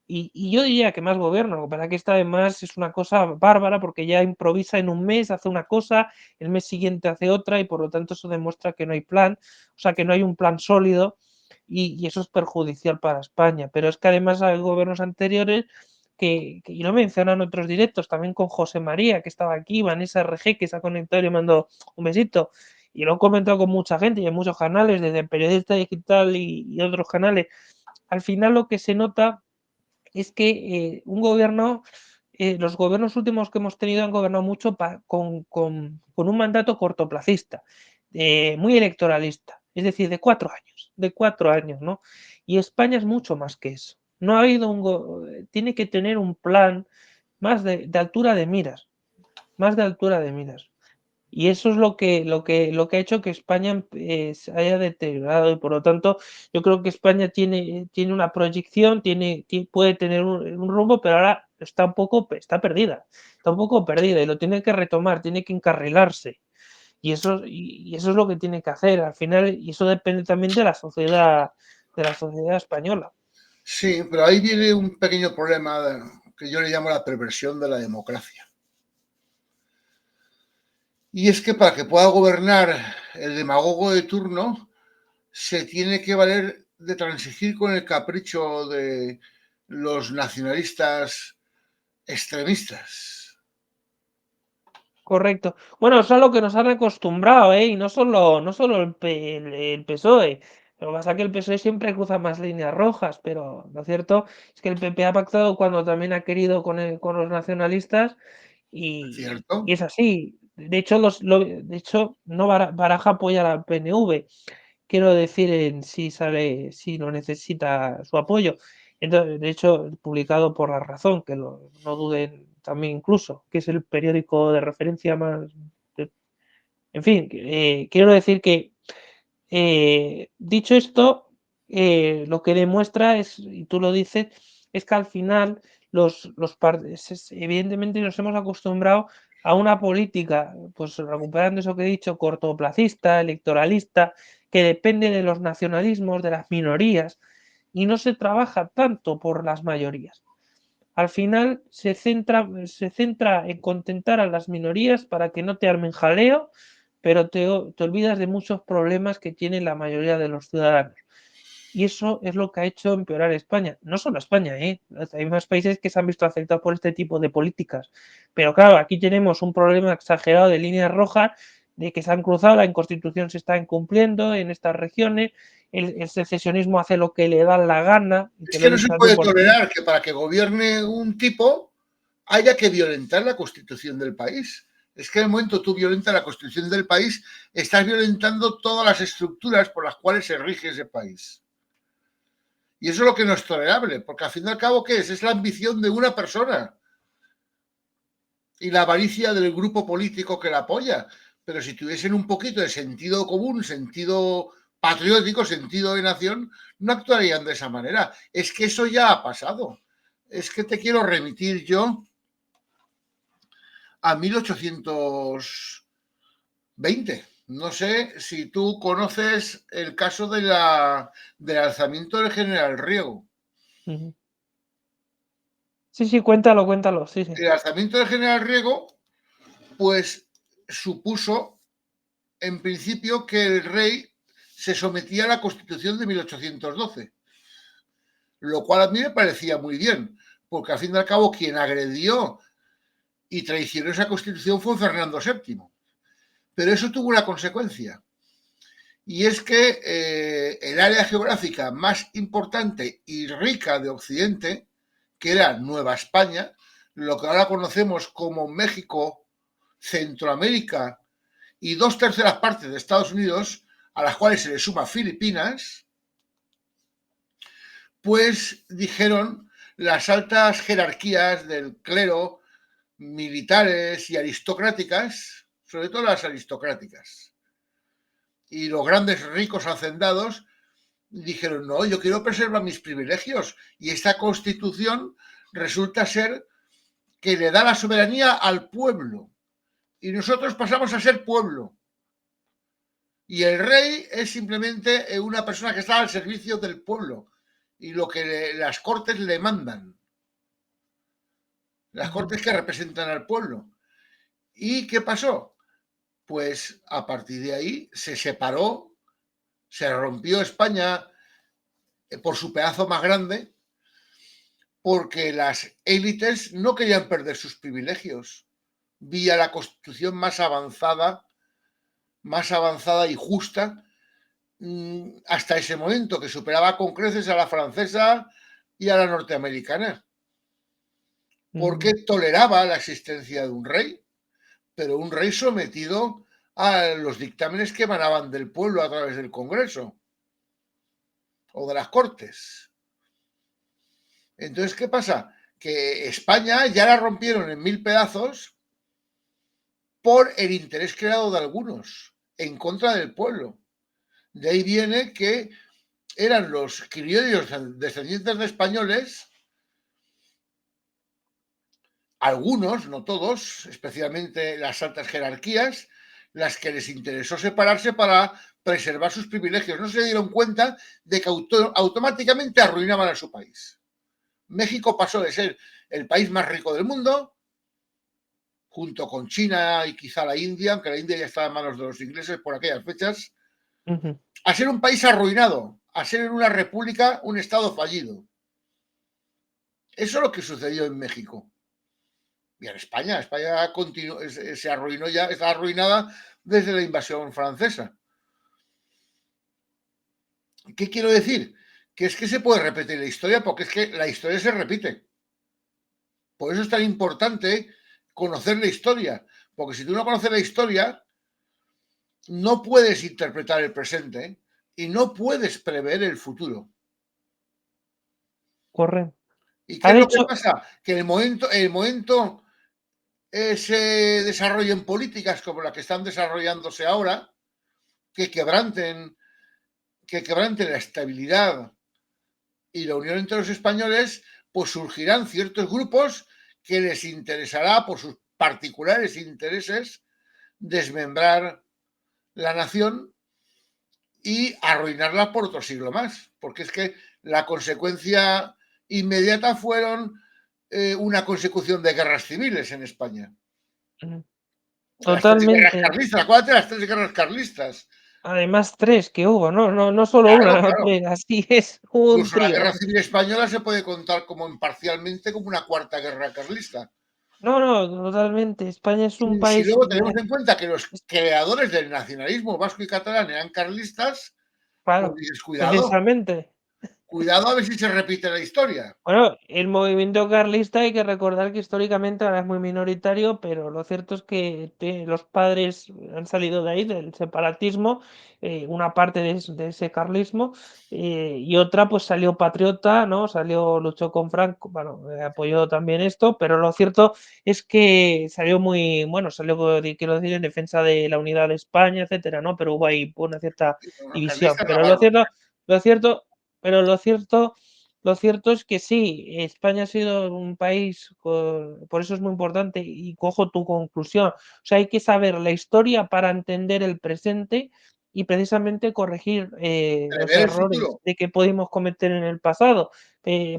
[SPEAKER 2] y yo diría que más gobierno, lo que pasa que esta además es una cosa bárbara porque ya improvisa en un mes, hace una cosa, el mes siguiente hace otra y por lo tanto eso demuestra que no hay plan, o sea que no hay un plan sólido y eso es perjudicial para España. Pero es que además hay gobiernos anteriores y lo mencionan en otros directos, también con José María, que estaba aquí, Vanessa RG, que se ha conectado y le mando un besito. Y lo he comentado con mucha gente y en muchos canales, desde Periodista Digital y otros canales. Al final lo que se nota es que un gobierno, los gobiernos últimos que hemos tenido han gobernado mucho con un mandato cortoplacista, muy electoralista, es decir, de 4 años, ¿no? Y España es mucho más que eso. No ha habido tiene que tener un plan más de altura de miras, más de altura de miras. Y eso es lo que ha hecho que España se haya deteriorado y por lo tanto yo creo que España tiene una proyección, puede tener un rumbo, pero ahora está perdida, está un poco perdida y lo tiene que retomar, tiene que encarrilarse. Y eso es lo que tiene que hacer al final, y eso depende también de la sociedad española.
[SPEAKER 1] Sí, pero ahí viene un pequeño problema que yo le llamo la perversión de la democracia. Y es que para que pueda gobernar el demagogo de turno, se tiene que valer de transigir con el capricho de los nacionalistas extremistas.
[SPEAKER 2] Correcto. Bueno, eso es a lo que nos han acostumbrado, ¿eh? Y no solo el PSOE. Lo que pasa es que el PSOE siempre cruza más líneas rojas, pero lo cierto es que el PP ha pactado cuando también ha querido con los nacionalistas y
[SPEAKER 1] ¿Cierto?
[SPEAKER 2] es así. De hecho, de hecho no Baraja apoya al PNV, quiero decir, si lo necesita su apoyo. Entonces, de hecho, publicado por La Razón, que no duden también incluso, que es el periódico de referencia más. En fin, quiero decir que, dicho esto, lo que demuestra es, y tú lo dices, es que al final evidentemente nos hemos acostumbrado a una política, pues recuperando eso que he dicho, cortoplacista, electoralista, que depende de los nacionalismos, de las minorías, y no se trabaja tanto por las mayorías. Al final se centra en contentar a las minorías para que no te armen jaleo, pero te olvidas de muchos problemas que tiene la mayoría de los ciudadanos. Y eso es lo que ha hecho empeorar España. No solo España, ¿eh? Hay más países que se han visto afectados por este tipo de políticas. Pero claro, aquí tenemos un problema exagerado de líneas rojas, de que se han cruzado, la Constitución se está incumpliendo en estas regiones, el secesionismo hace lo que le da la gana, y
[SPEAKER 1] Es
[SPEAKER 2] te lo
[SPEAKER 1] que
[SPEAKER 2] he
[SPEAKER 1] no se
[SPEAKER 2] dicho a ti
[SPEAKER 1] puede
[SPEAKER 2] por ti.
[SPEAKER 1] tolerar que para que gobierne un tipo haya que violentar la constitución del país. Es que en el momento tú violentas la constitución del país, estás violentando todas las estructuras por las cuales se rige ese país. Y eso es lo que no es tolerable, porque al fin y al cabo, ¿qué es? Es la ambición de una persona. y la avaricia del grupo político que la apoya. Pero si tuviesen un poquito de sentido común, sentido patriótico, sentido de nación, no actuarían de esa manera. Es que eso ya ha pasado. Es que te quiero remitir yo a 1820. No sé si tú conoces el caso del alzamiento del general Riego.
[SPEAKER 2] Ujú. Sí, sí, cuéntalo, cuéntalo, sí, sí.
[SPEAKER 1] El alzamiento del general Riego, pues supuso en principio que el rey se sometía a la Constitución de 1812, lo cual a mí me parecía muy bien, porque al fin y al cabo quien agredió y traicionó esa Constitución fue Fernando VII. Pero eso tuvo una consecuencia, y es que el área geográfica más importante y rica de Occidente, que era Nueva España, lo que ahora conocemos como México, Centroamérica y 2/3 partes de Estados Unidos, a las cuales se le suma Filipinas, pues dijeron las altas jerarquías del clero, militares y aristocráticas, sobre todo las aristocráticas, y los grandes ricos hacendados, dijeron, no, yo quiero preservar mis privilegios, y esta constitución resulta ser que le da la soberanía al pueblo, y nosotros pasamos a ser pueblo. Y el rey es simplemente una persona que está al servicio del pueblo y lo que las cortes le mandan. Las cortes que representan al pueblo. ¿Y qué pasó? Pues a partir de ahí se separó, se rompió España por su pedazo más grande, porque las élites no querían perder sus privilegios vía la constitución más avanzada y justa hasta ese momento, que superaba con creces a la francesa y a la norteamericana, porque toleraba la existencia de un rey, pero un rey sometido a los dictámenes que emanaban del pueblo a través del Congreso o de las Cortes. Entonces, ¿qué pasa? Que España ya la rompieron en 1000 pedazos por el interés creado de algunos en contra del pueblo. De ahí viene que eran los criollos descendientes de españoles, algunos, no todos, especialmente las altas jerarquías, las que les interesó separarse para preservar sus privilegios. No se dieron cuenta de que automáticamente arruinaban a su país. México pasó de ser el país más rico del mundo, junto con China y quizá la India, aunque la India ya estaba en manos de los ingleses por aquellas fechas, a ser un país arruinado, a ser una república, un estado fallido. Eso es lo que sucedió en México. Y en España, se arruinó ya, está arruinada desde la invasión francesa. ¿Qué quiero decir? Que es que se puede repetir la historia, porque es que la historia se repite. Por eso es tan importante conocer la historia, porque si tú no conoces la historia, no puedes interpretar el presente y no puedes prever el futuro.
[SPEAKER 2] Correcto.
[SPEAKER 1] ¿Y qué
[SPEAKER 2] Ha
[SPEAKER 1] es lo que
[SPEAKER 2] dicho,
[SPEAKER 1] pasa? Que en el momento se desarrollen políticas como las que están desarrollándose ahora, que quebranten la estabilidad y la unión entre los españoles, pues surgirán ciertos grupos que les interesará, por sus particulares intereses, desmembrar la nación y arruinarla por otro siglo más, porque es que la consecuencia inmediata fueron una consecución de guerras civiles en España. Las 3 guerras
[SPEAKER 2] totalmente.
[SPEAKER 1] carlistas, acuérdate de las 3 guerras carlistas.
[SPEAKER 2] Además, 3 que hubo, no solo
[SPEAKER 1] Claro,
[SPEAKER 2] una,
[SPEAKER 1] claro.
[SPEAKER 2] 3, así es, hubo un
[SPEAKER 1] Incluso la
[SPEAKER 2] trío.
[SPEAKER 1] guerra civil española se puede contar como parcialmente como una cuarta guerra carlista.
[SPEAKER 2] No, totalmente. España es un
[SPEAKER 1] Y si
[SPEAKER 2] país,
[SPEAKER 1] luego tenemos en cuenta que los creadores del nacionalismo vasco y catalán eran carlistas, pues
[SPEAKER 2] claro,
[SPEAKER 1] dices,
[SPEAKER 2] precisamente.
[SPEAKER 1] Cuidado a ver si se repite la historia.
[SPEAKER 2] Bueno, el movimiento carlista hay que recordar que históricamente ahora es muy minoritario, pero lo cierto es que los padres han salido de ahí, del separatismo, una parte de ese carlismo, y otra pues salió patriota, ¿no? Luchó con Franco, bueno, apoyó también esto, pero lo cierto es que salió muy, bueno, quiero decir, en defensa de la unidad de España, etcétera, ¿no? Pero hubo ahí una cierta
[SPEAKER 1] Los
[SPEAKER 2] división.
[SPEAKER 1] carlistas
[SPEAKER 2] Pero
[SPEAKER 1] ganaron.
[SPEAKER 2] lo cierto, pero lo cierto es que sí, España ha sido un país, por eso es muy importante y cojo tu conclusión. O sea, hay que saber la historia para entender el presente y precisamente corregir los
[SPEAKER 1] Prever el
[SPEAKER 2] errores
[SPEAKER 1] futuro.
[SPEAKER 2] de que pudimos cometer en el pasado,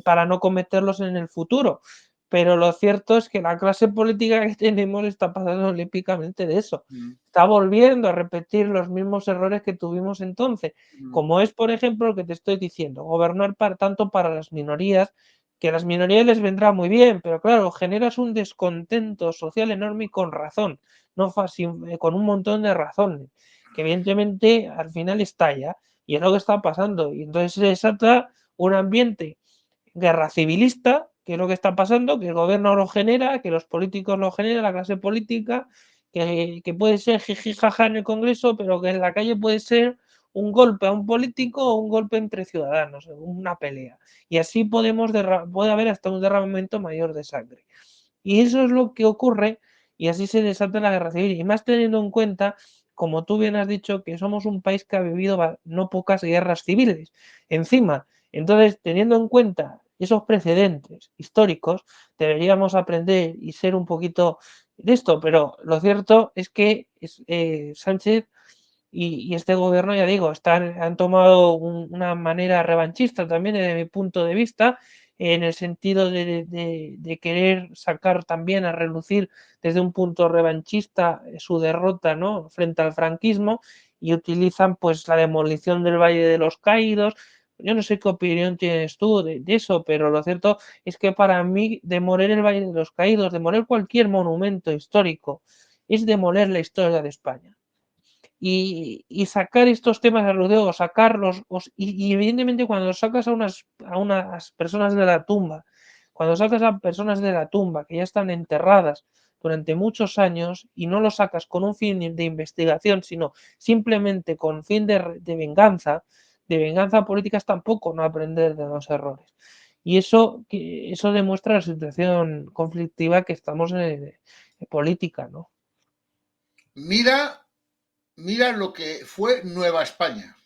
[SPEAKER 2] para no cometerlos en el futuro. Pero lo cierto es que la clase política que tenemos está pasando olímpicamente de eso.
[SPEAKER 1] Mm,
[SPEAKER 2] Está volviendo a repetir los mismos errores que tuvimos entonces,
[SPEAKER 1] mm.
[SPEAKER 2] como es, por ejemplo, lo que te estoy diciendo, gobernar tanto para las minorías, que a las minorías les vendrá muy bien, pero claro, generas un descontento social enorme y con razón, no con un montón de razones, que evidentemente al final estalla, y es lo que está pasando, y entonces se desata un ambiente guerra civilista, que es lo que está pasando, que el gobierno lo genera, que los políticos lo generan, la clase política, que puede ser jiji jaja en el Congreso, pero que en la calle puede ser un golpe a un político o un golpe entre ciudadanos, una pelea. Y así puede haber hasta un derramamiento mayor de sangre. Y eso es lo que ocurre y así se desata la guerra civil. Y más teniendo en cuenta, como tú bien has dicho, que somos un país que ha vivido no pocas guerras civiles. Encima, entonces, teniendo en cuenta esos precedentes históricos, deberíamos aprender y ser un poquito de esto, pero lo cierto es que Sánchez y este gobierno, ya digo, han tomado una manera revanchista también desde mi punto de vista, en el sentido de querer sacar también a relucir desde un punto revanchista su derrota, ¿no?, frente al franquismo, y utilizan pues la demolición del Valle de los Caídos. Yo no sé qué opinión tienes tú de eso, pero lo cierto es que para mí demoler el Valle de los Caídos, demoler cualquier monumento histórico, es demoler la historia de España. Y sacar estos temas al rodeo, sacarlos, y evidentemente cuando sacas a unas personas de la tumba, cuando sacas a personas de la tumba que ya están enterradas durante muchos años y no lo sacas con un fin de investigación, sino simplemente con fin de venganza política, es tampoco no aprender de los errores. Y eso demuestra la situación conflictiva que estamos en política, ¿no?
[SPEAKER 1] Mira, mira lo que fue Nueva España.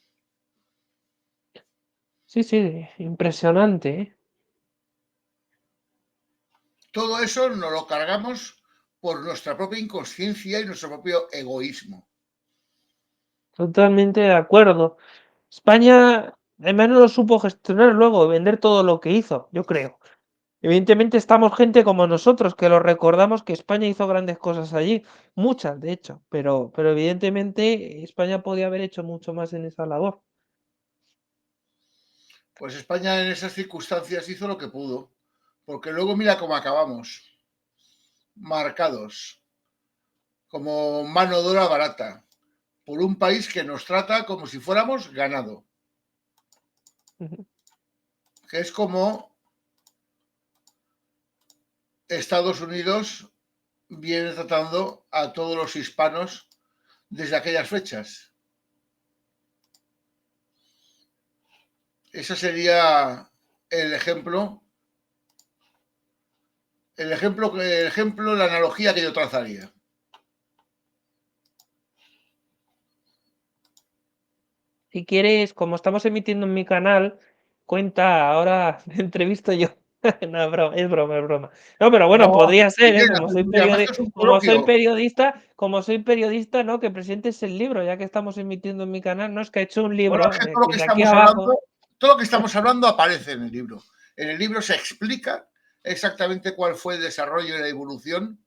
[SPEAKER 2] Sí, sí, impresionante, ¿eh?
[SPEAKER 1] Todo eso nos lo cargamos por nuestra propia inconsciencia y nuestro propio egoísmo.
[SPEAKER 2] Totalmente de acuerdo. España, además, no lo supo gestionar luego, vender todo lo que hizo, yo creo. Evidentemente estamos gente como nosotros, que lo recordamos que España hizo grandes cosas allí, muchas de hecho, pero evidentemente España podía haber hecho mucho más en esa labor.
[SPEAKER 1] Pues España en esas circunstancias hizo lo que pudo, porque luego mira cómo acabamos, marcados como mano de obra barata, por un país que nos trata como si fuéramos ganado,
[SPEAKER 2] Ujú.
[SPEAKER 1] que es como Estados Unidos viene tratando a todos los hispanos desde aquellas fechas. Ese sería el ejemplo, la analogía que yo trazaría.
[SPEAKER 2] Si quieres, como estamos emitiendo en mi canal, cuenta, ahora me entrevisto yo. No, es broma, es broma, es broma. No, pero bueno,
[SPEAKER 1] No,
[SPEAKER 2] podría ser, ¿eh?
[SPEAKER 1] Miguel, y además que es un
[SPEAKER 2] Como soy periodista, ¿no? Que presentes el libro, ya que estamos emitiendo en mi canal, ¿no? Es que he hecho un
[SPEAKER 1] bueno,
[SPEAKER 2] libro,
[SPEAKER 1] es que
[SPEAKER 2] que de aquí abajo.
[SPEAKER 1] todo lo que estamos hablando aparece en el libro. En el libro se explica exactamente cuál fue el desarrollo y la evolución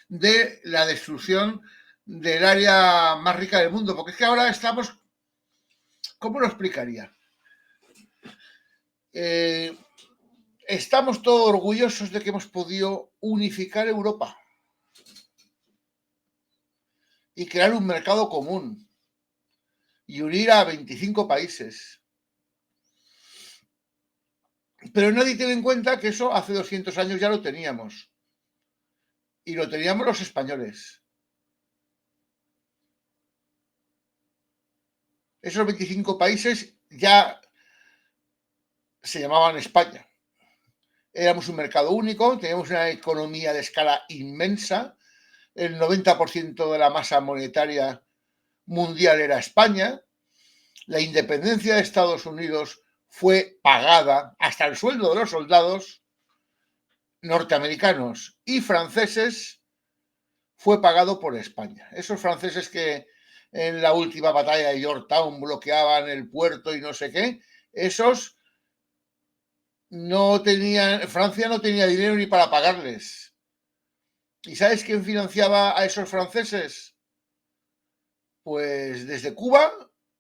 [SPEAKER 1] de la destrucción del área más rica del mundo, porque es que ahora estamos, ¿cómo lo explicaría? Eh, estamos todos orgullosos de que hemos podido unificar Europa y crear un mercado común y unir a 25 países. Pero nadie tiene en cuenta que eso hace 200 años ya lo teníamos. Y lo teníamos los españoles. Esos 25 países ya se llamaban España. Éramos un mercado único, teníamos una economía de escala inmensa, el 90% de la masa monetaria mundial era España, la independencia de Estados Unidos fue pagada hasta el sueldo de los soldados norteamericanos y franceses fue pagado por España. Esos franceses que en la última batalla de Yorktown bloqueaban el puerto y no sé qué, esos no tenían, Francia no tenía dinero ni para pagarles. ¿Y sabes quién financiaba a esos franceses? Pues desde Cuba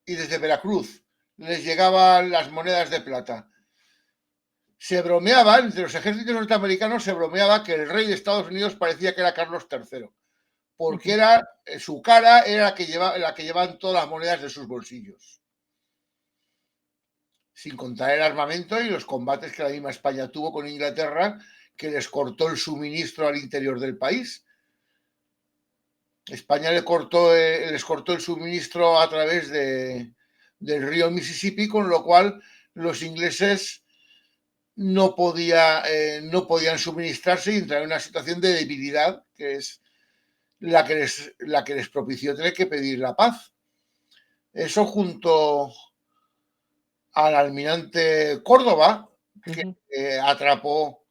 [SPEAKER 1] y desde Veracruz les llegaban las monedas de plata. Se bromeaba, entre los ejércitos norteamericanos se bromeaba que el rey de Estados Unidos parecía que era Carlos III, porque era su cara era la que llevaban todas las monedas de sus bolsillos. Sin contar el armamento y los combates que la misma España tuvo con Inglaterra, que les cortó el suministro al interior del país. España les cortó el suministro a través del río Mississippi, con lo cual los ingleses no podían suministrarse y entrar en una situación de debilidad, que es la que les propició tener que pedir la paz. Eso junto al almirante Córdoba, que atrapó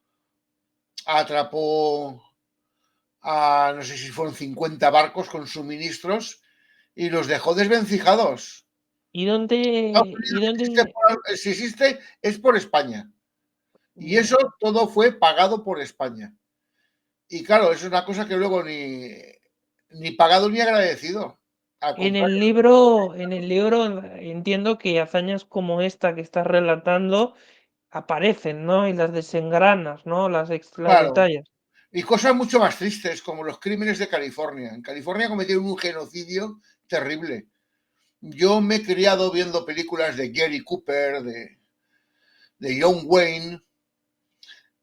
[SPEAKER 1] a, no sé si fueron 50 barcos con suministros y los dejó desvencijados.
[SPEAKER 2] ¿Y dónde?
[SPEAKER 1] Si existe, es por España. Y eso todo fue pagado por España. Y claro, eso es una cosa que luego ni pagado ni agradecido.
[SPEAKER 2] En el libro entiendo que hazañas como esta que estás relatando aparecen, ¿no? Y las desengranas, ¿no? Las
[SPEAKER 1] Claro.
[SPEAKER 2] detalles.
[SPEAKER 1] Y cosas mucho más tristes, como los crímenes de California. En California cometieron un genocidio terrible. Yo me he criado viendo películas de Gary Cooper, de John Wayne,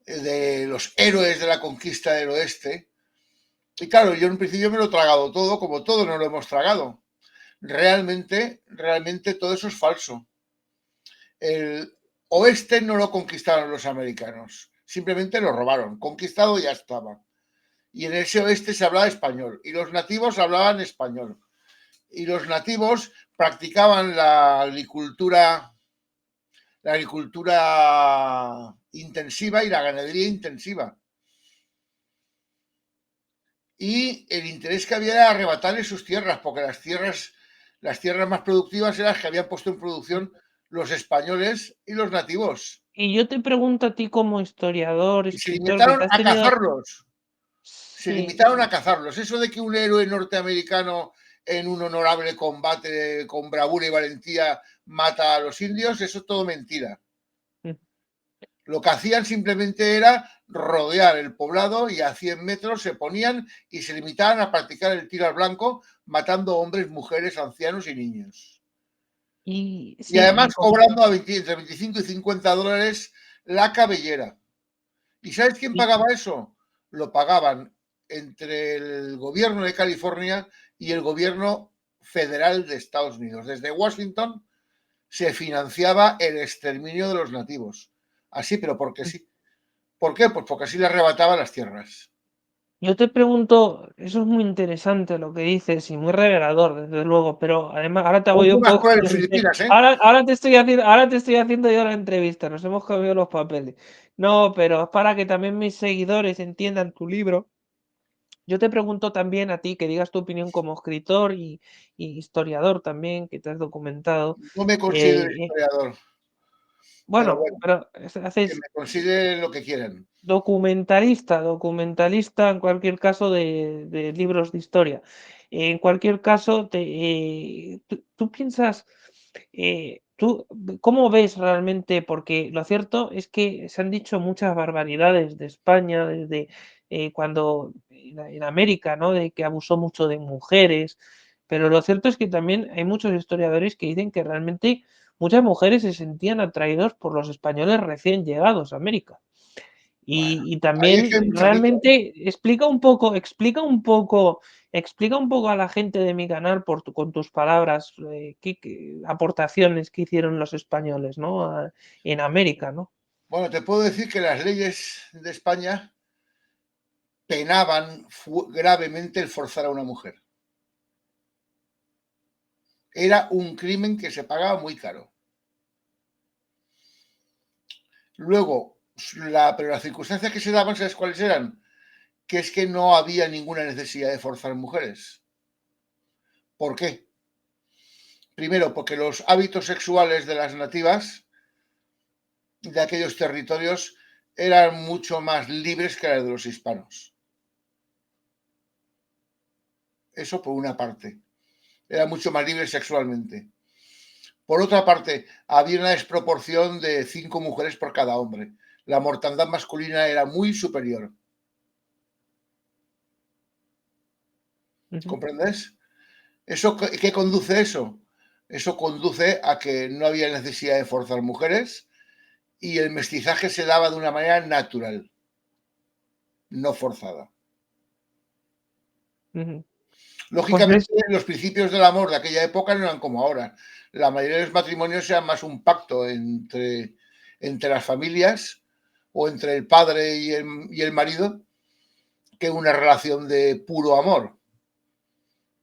[SPEAKER 1] de los héroes de la conquista del oeste. Y claro, yo en principio me lo he tragado todo, como todo no lo hemos tragado. Realmente todo eso es falso. El oeste no lo conquistaron los americanos, simplemente lo robaron. Conquistado ya estaba. Y en ese oeste se hablaba español y los nativos hablaban español. Y los nativos practicaban la agricultura intensiva y la ganadería intensiva. Y el interés que había era arrebatarle sus tierras, porque las tierras más productivas eran las que habían puesto en producción los españoles y los nativos.
[SPEAKER 2] Y yo te pregunto a ti como historiador,
[SPEAKER 1] Y se
[SPEAKER 2] escritor, que
[SPEAKER 1] limitaron
[SPEAKER 2] te has
[SPEAKER 1] a
[SPEAKER 2] tenido...
[SPEAKER 1] cazarlos. Se
[SPEAKER 2] Sí,
[SPEAKER 1] limitaron a cazarlos. Eso de que un héroe norteamericano en un honorable combate con bravura y valentía mata a los indios, eso es todo mentira. Lo que hacían simplemente era rodear el poblado y a 100 metros se ponían y se limitaban a practicar el tiro al blanco, matando hombres, mujeres, ancianos y niños.
[SPEAKER 2] y
[SPEAKER 1] Y
[SPEAKER 2] sí,
[SPEAKER 1] además cobrando entre 25 y 50 dólares la cabellera. ¿Y sabes quién pagaba eso? Lo pagaban entre el gobierno de California y el gobierno federal de Estados Unidos. Desde Washington se financiaba el exterminio de los nativos. Así, pero porque sí. ¿Por qué? Pues porque así le arrebataban las tierras.
[SPEAKER 2] yo te pregunto, eso es muy interesante lo que dices y muy revelador, desde luego, pero además ahora te hago yo
[SPEAKER 1] Mucho
[SPEAKER 2] un
[SPEAKER 1] más
[SPEAKER 2] poco
[SPEAKER 1] cruel en Filipinas, ¿eh?
[SPEAKER 2] ahora te estoy haciendo yo la entrevista, nos hemos cambiado los papeles. No, pero es para que también mis seguidores entiendan tu libro. Yo te pregunto también a ti que digas tu opinión como escritor y historiador también, que te has documentado.
[SPEAKER 1] No me considero
[SPEAKER 2] Eh,
[SPEAKER 1] historiador, pero
[SPEAKER 2] bueno,
[SPEAKER 1] bueno,
[SPEAKER 2] pero
[SPEAKER 1] que
[SPEAKER 2] haces
[SPEAKER 1] me consideren lo que quieran.
[SPEAKER 2] documentalista en cualquier caso de libros de historia. En cualquier caso, tú piensas, ¿cómo ves realmente? Porque lo cierto es que se han dicho muchas barbaridades de España desde cuando en América, ¿no? De que abusó mucho de mujeres, pero lo cierto es que también hay muchos historiadores que dicen que realmente muchas mujeres se sentían atraídos por los españoles recién llegados a América.
[SPEAKER 1] Bueno,
[SPEAKER 2] Y
[SPEAKER 1] ahí es que hay
[SPEAKER 2] también
[SPEAKER 1] mucho mito, ¿eh?
[SPEAKER 2] realmente explica un poco a la gente de mi canal con tus palabras qué aportaciones que hicieron los españoles, ¿no? En América, ¿no?
[SPEAKER 1] Bueno, te puedo decir que las leyes de España penaban gravemente el forzar a una mujer. Era un crimen que se pagaba muy caro. Luego, pero las circunstancias que se daban, ¿sabes cuáles eran? Que es que no había ninguna necesidad de forzar mujeres. ¿Por qué? Primero, porque los hábitos sexuales de las nativas de aquellos territorios eran mucho más libres que los de los hispanos. Eso por una parte. Era mucho más libre sexualmente. Por otra parte, había una desproporción de 5 mujeres por cada hombre. La mortandad masculina era muy superior.
[SPEAKER 2] Ujú,
[SPEAKER 1] ¿Comprendes? ¿Eso qué conduce eso? Eso conduce a que no había necesidad de forzar mujeres y el mestizaje se daba de una manera natural, no forzada.
[SPEAKER 2] ujú. Pues
[SPEAKER 1] Lógicamente,
[SPEAKER 2] es,
[SPEAKER 1] los principios del amor de aquella época no eran como ahora. La mayoría de los matrimonios eran más un pacto entre las familias o entre el padre y el marido que una relación de puro amor.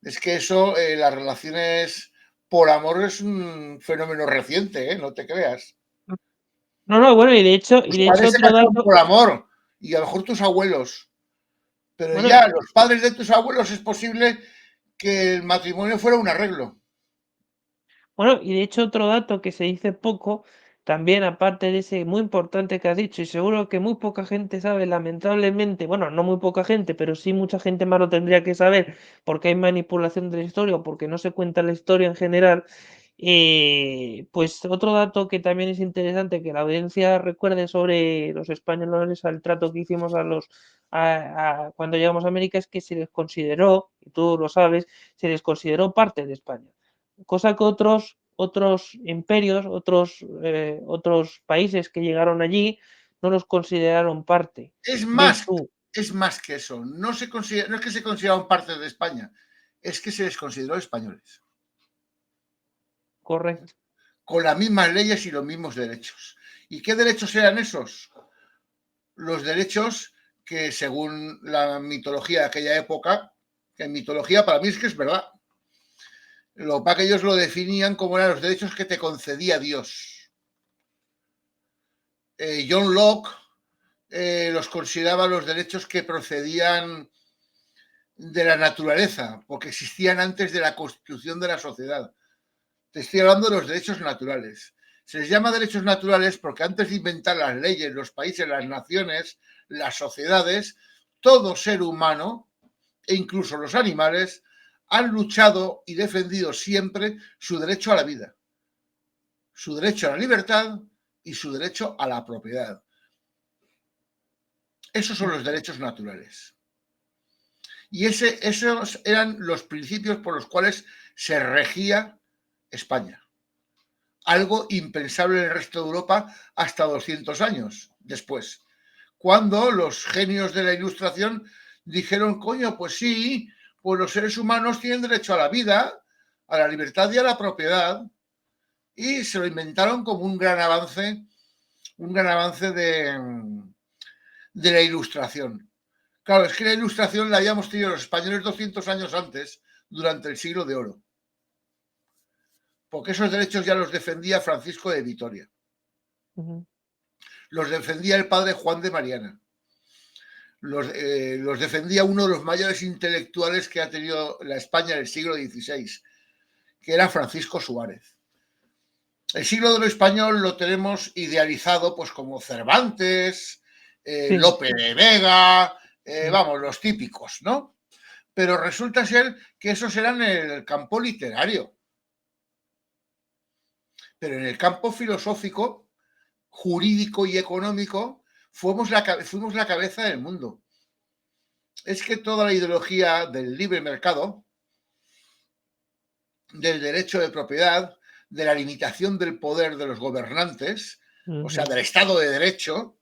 [SPEAKER 1] Es que eso, las relaciones por amor es un fenómeno reciente, ¿eh? No te creas.
[SPEAKER 2] no, no, bueno,
[SPEAKER 1] Tus
[SPEAKER 2] y de hecho
[SPEAKER 1] padres se
[SPEAKER 2] otro
[SPEAKER 1] casaron
[SPEAKER 2] dato,
[SPEAKER 1] por amor y a lo mejor tus abuelos, pero
[SPEAKER 2] bueno,
[SPEAKER 1] ya los padres de tus abuelos es posible que el matrimonio fuera un arreglo.
[SPEAKER 2] bueno, y de hecho otro dato que se dice poco, también aparte de ese muy importante que has dicho, y seguro que muy poca gente sabe, lamentablemente, bueno, no muy poca gente, pero sí mucha gente más lo tendría que saber, porque hay manipulación de la historia o porque no se cuenta la historia en general. Pues otro dato que también es interesante que la audiencia recuerde sobre los españoles al trato que hicimos cuando llegamos a América es que se les consideró, y tú lo sabes, se les consideró parte de España, cosa que otros imperios, otros países que llegaron allí no los consideraron parte.
[SPEAKER 1] Es
[SPEAKER 2] Ves
[SPEAKER 1] más,
[SPEAKER 2] tú,
[SPEAKER 1] es más que eso. No es que se consideraban parte de España, es que se les consideró españoles,
[SPEAKER 2] correcto.
[SPEAKER 1] con las mismas leyes y los mismos derechos. ¿Y qué derechos eran esos? Los derechos que según la mitología de aquella época, que en mitología para mí es que es verdad, lo que ellos lo definían como eran los derechos que te concedía Dios. John Locke los consideraba los derechos que procedían de la naturaleza, porque existían antes de la constitución de la sociedad. Te estoy hablando de los derechos naturales. Se les llama derechos naturales porque antes de inventar las leyes, los países, las naciones, las sociedades, todo ser humano, e incluso los animales, han luchado y defendido siempre su derecho a la vida, su derecho a la libertad y su derecho a la propiedad. Esos son los derechos naturales. Y esos eran los principios por los cuales se regía España. Algo impensable en el resto de Europa hasta 200 años después, cuando los genios de la Ilustración dijeron, coño, pues sí, pues los seres humanos tienen derecho a la vida, a la libertad y a la propiedad, y se lo inventaron como un gran avance de la Ilustración. Claro, es que la Ilustración la habíamos tenido los españoles 200 años antes, durante el siglo de oro, porque esos derechos ya los defendía Francisco de Vitoria,
[SPEAKER 2] Ujú,
[SPEAKER 1] los defendía el padre Juan de Mariana, los defendía uno de los mayores intelectuales que ha tenido la España en el siglo XVI, que era Francisco Suárez. El siglo de oro español lo tenemos idealizado pues como Cervantes,
[SPEAKER 2] sí,
[SPEAKER 1] Lope de Vega,
[SPEAKER 2] mm,
[SPEAKER 1] vamos, los típicos, ¿no? Pero resulta ser que esos eran en el campo literario. Pero en el campo filosófico, jurídico y económico, fuimos la cabeza del mundo. Es que toda la ideología del libre mercado, del derecho de propiedad, de la limitación del poder de los gobernantes, o sea,
[SPEAKER 2] Ujú.
[SPEAKER 1] del Estado de Derecho,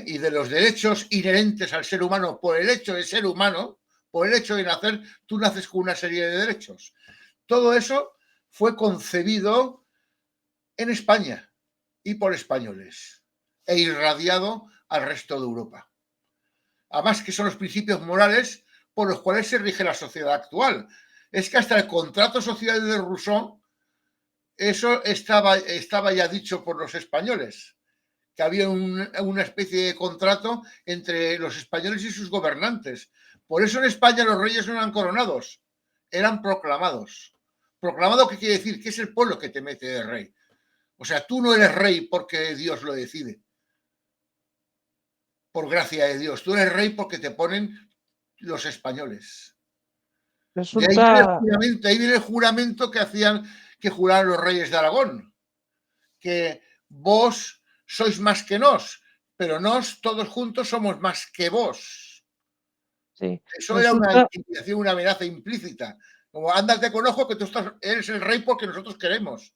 [SPEAKER 1] y de los derechos inherentes al ser humano por el hecho de ser humano, por el hecho de nacer, tú naces con una serie de derechos. Todo eso fue concebido en España y por españoles e irradiado al resto de Europa. Además, que son los principios morales por los cuales se rige la sociedad actual. Es que hasta el contrato social de Rousseau, eso estaba ya dicho por los españoles, que había una especie de contrato entre los españoles y sus gobernantes. Por eso en España los reyes no eran coronados, eran proclamados. ¿Proclamado qué quiere decir? Que es el pueblo que te mete de rey. O sea, tú no eres rey porque Dios lo decide, por gracia de Dios. Tú eres rey porque te ponen los españoles. De
[SPEAKER 2] Resulta,
[SPEAKER 1] ahí viene el juramento que hacían, que juraron los reyes de Aragón, que vos sois más que nos, pero nos todos juntos somos más que vos.
[SPEAKER 2] sí,
[SPEAKER 1] Eso era una
[SPEAKER 2] resulta,
[SPEAKER 1] intimidación, una amenaza implícita. Como ándate con ojo que tú eres el rey porque nosotros queremos.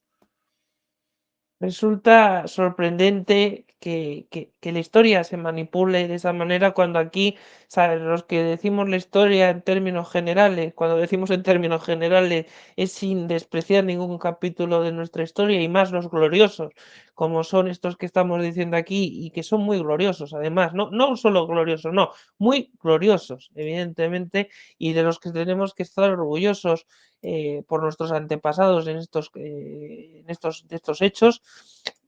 [SPEAKER 2] Resulta sorprendente que la historia se manipule de esa manera cuando aquí, ¿sabes? Los que decimos la historia en términos generales, cuando decimos en términos generales es sin despreciar ningún capítulo de nuestra historia y más los gloriosos, como son estos que estamos diciendo aquí y que son muy gloriosos además, no solo gloriosos, no, muy gloriosos, evidentemente, y de los que tenemos que estar orgullosos por nuestros antepasados de estos hechos.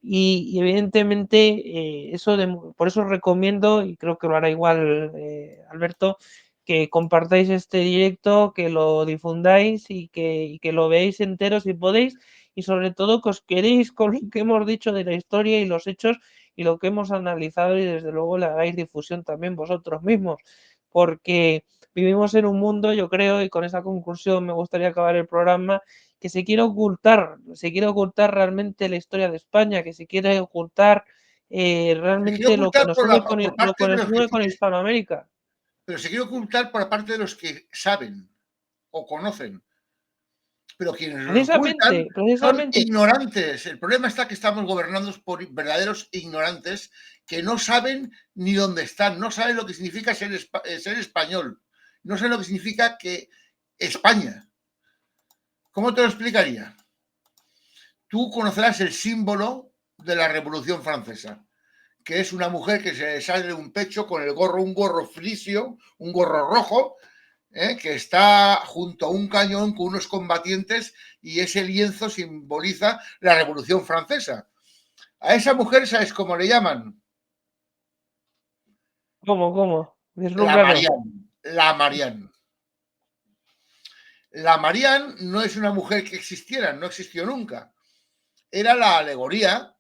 [SPEAKER 2] Y evidentemente, por eso os recomiendo, y creo que lo hará igual Alberto, que compartáis este directo, que lo difundáis y que lo veáis entero si podéis, y sobre todo que os queréis con lo que hemos dicho de la historia y los hechos y lo que hemos analizado y desde luego le hagáis difusión también vosotros mismos, porque vivimos en un mundo, yo creo, y con esa conclusión me gustaría acabar el programa, que se quiere ocultar realmente la historia de España, que se quiere ocultar
[SPEAKER 1] Se quiere
[SPEAKER 2] realmente lo que
[SPEAKER 1] ocultar
[SPEAKER 2] nos une
[SPEAKER 1] por
[SPEAKER 2] lo
[SPEAKER 1] parte
[SPEAKER 2] que
[SPEAKER 1] de
[SPEAKER 2] nos
[SPEAKER 1] los que
[SPEAKER 2] une con Hispanoamérica.
[SPEAKER 1] pero se quiere ocultar por parte de los que saben o conocen. Pero quienes los
[SPEAKER 2] Precisamente,
[SPEAKER 1] ocultan son
[SPEAKER 2] precisamente,
[SPEAKER 1] ignorantes. El problema está que estamos gobernados por verdaderos ignorantes que no saben ni dónde están, no saben lo que significa ser español, no saben lo que significa que España. ¿Cómo te lo explicaría? Tú conocerás el símbolo de la Revolución Francesa, que es una mujer que se sale de un pecho con el gorro, un gorro frisio, un gorro rojo, que está junto a un cañón con unos combatientes y ese lienzo simboliza la Revolución Francesa. A esa mujer, ¿sabes cómo le llaman?
[SPEAKER 2] ¿cómo?
[SPEAKER 1] La
[SPEAKER 2] Deslúmbranos.
[SPEAKER 1] Marianne. La Marianne. La Marianne no es una mujer que existiera, no existió nunca. Era la alegoría,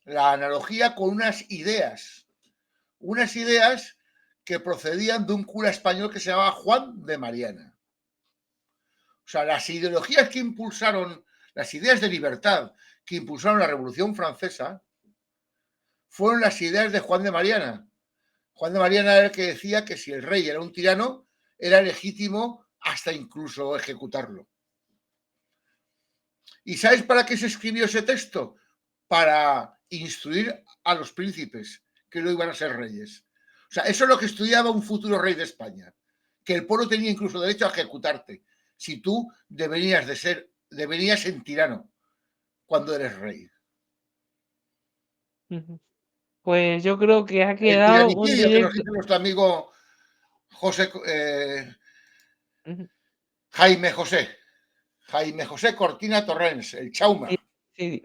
[SPEAKER 1] la analogía con unas ideas que procedían de un cura español que se llamaba Juan de Mariana. O sea, las ideologías que impulsaron, las ideas de libertad que impulsaron la Revolución Francesa fueron las ideas de Juan de Mariana. Juan de Mariana era el que decía que si el rey era un tirano, era legítimo hasta incluso ejecutarlo. ¿Y sabes para qué se escribió ese texto? Para instruir a los príncipes que no iban a ser reyes. O sea, eso es lo que estudiaba un futuro rey de España, que el pueblo tenía incluso derecho a ejecutarte si tú deberías ser tirano cuando eres rey.
[SPEAKER 2] Pues yo creo que ha
[SPEAKER 1] El
[SPEAKER 2] quedado un
[SPEAKER 1] tiranicidio que nos
[SPEAKER 2] directo.
[SPEAKER 1] dice nuestro amigo José,
[SPEAKER 2] Ujú.
[SPEAKER 1] Jaime José, Jaime José Cortina Torrens, el Chauma,
[SPEAKER 2] Sí,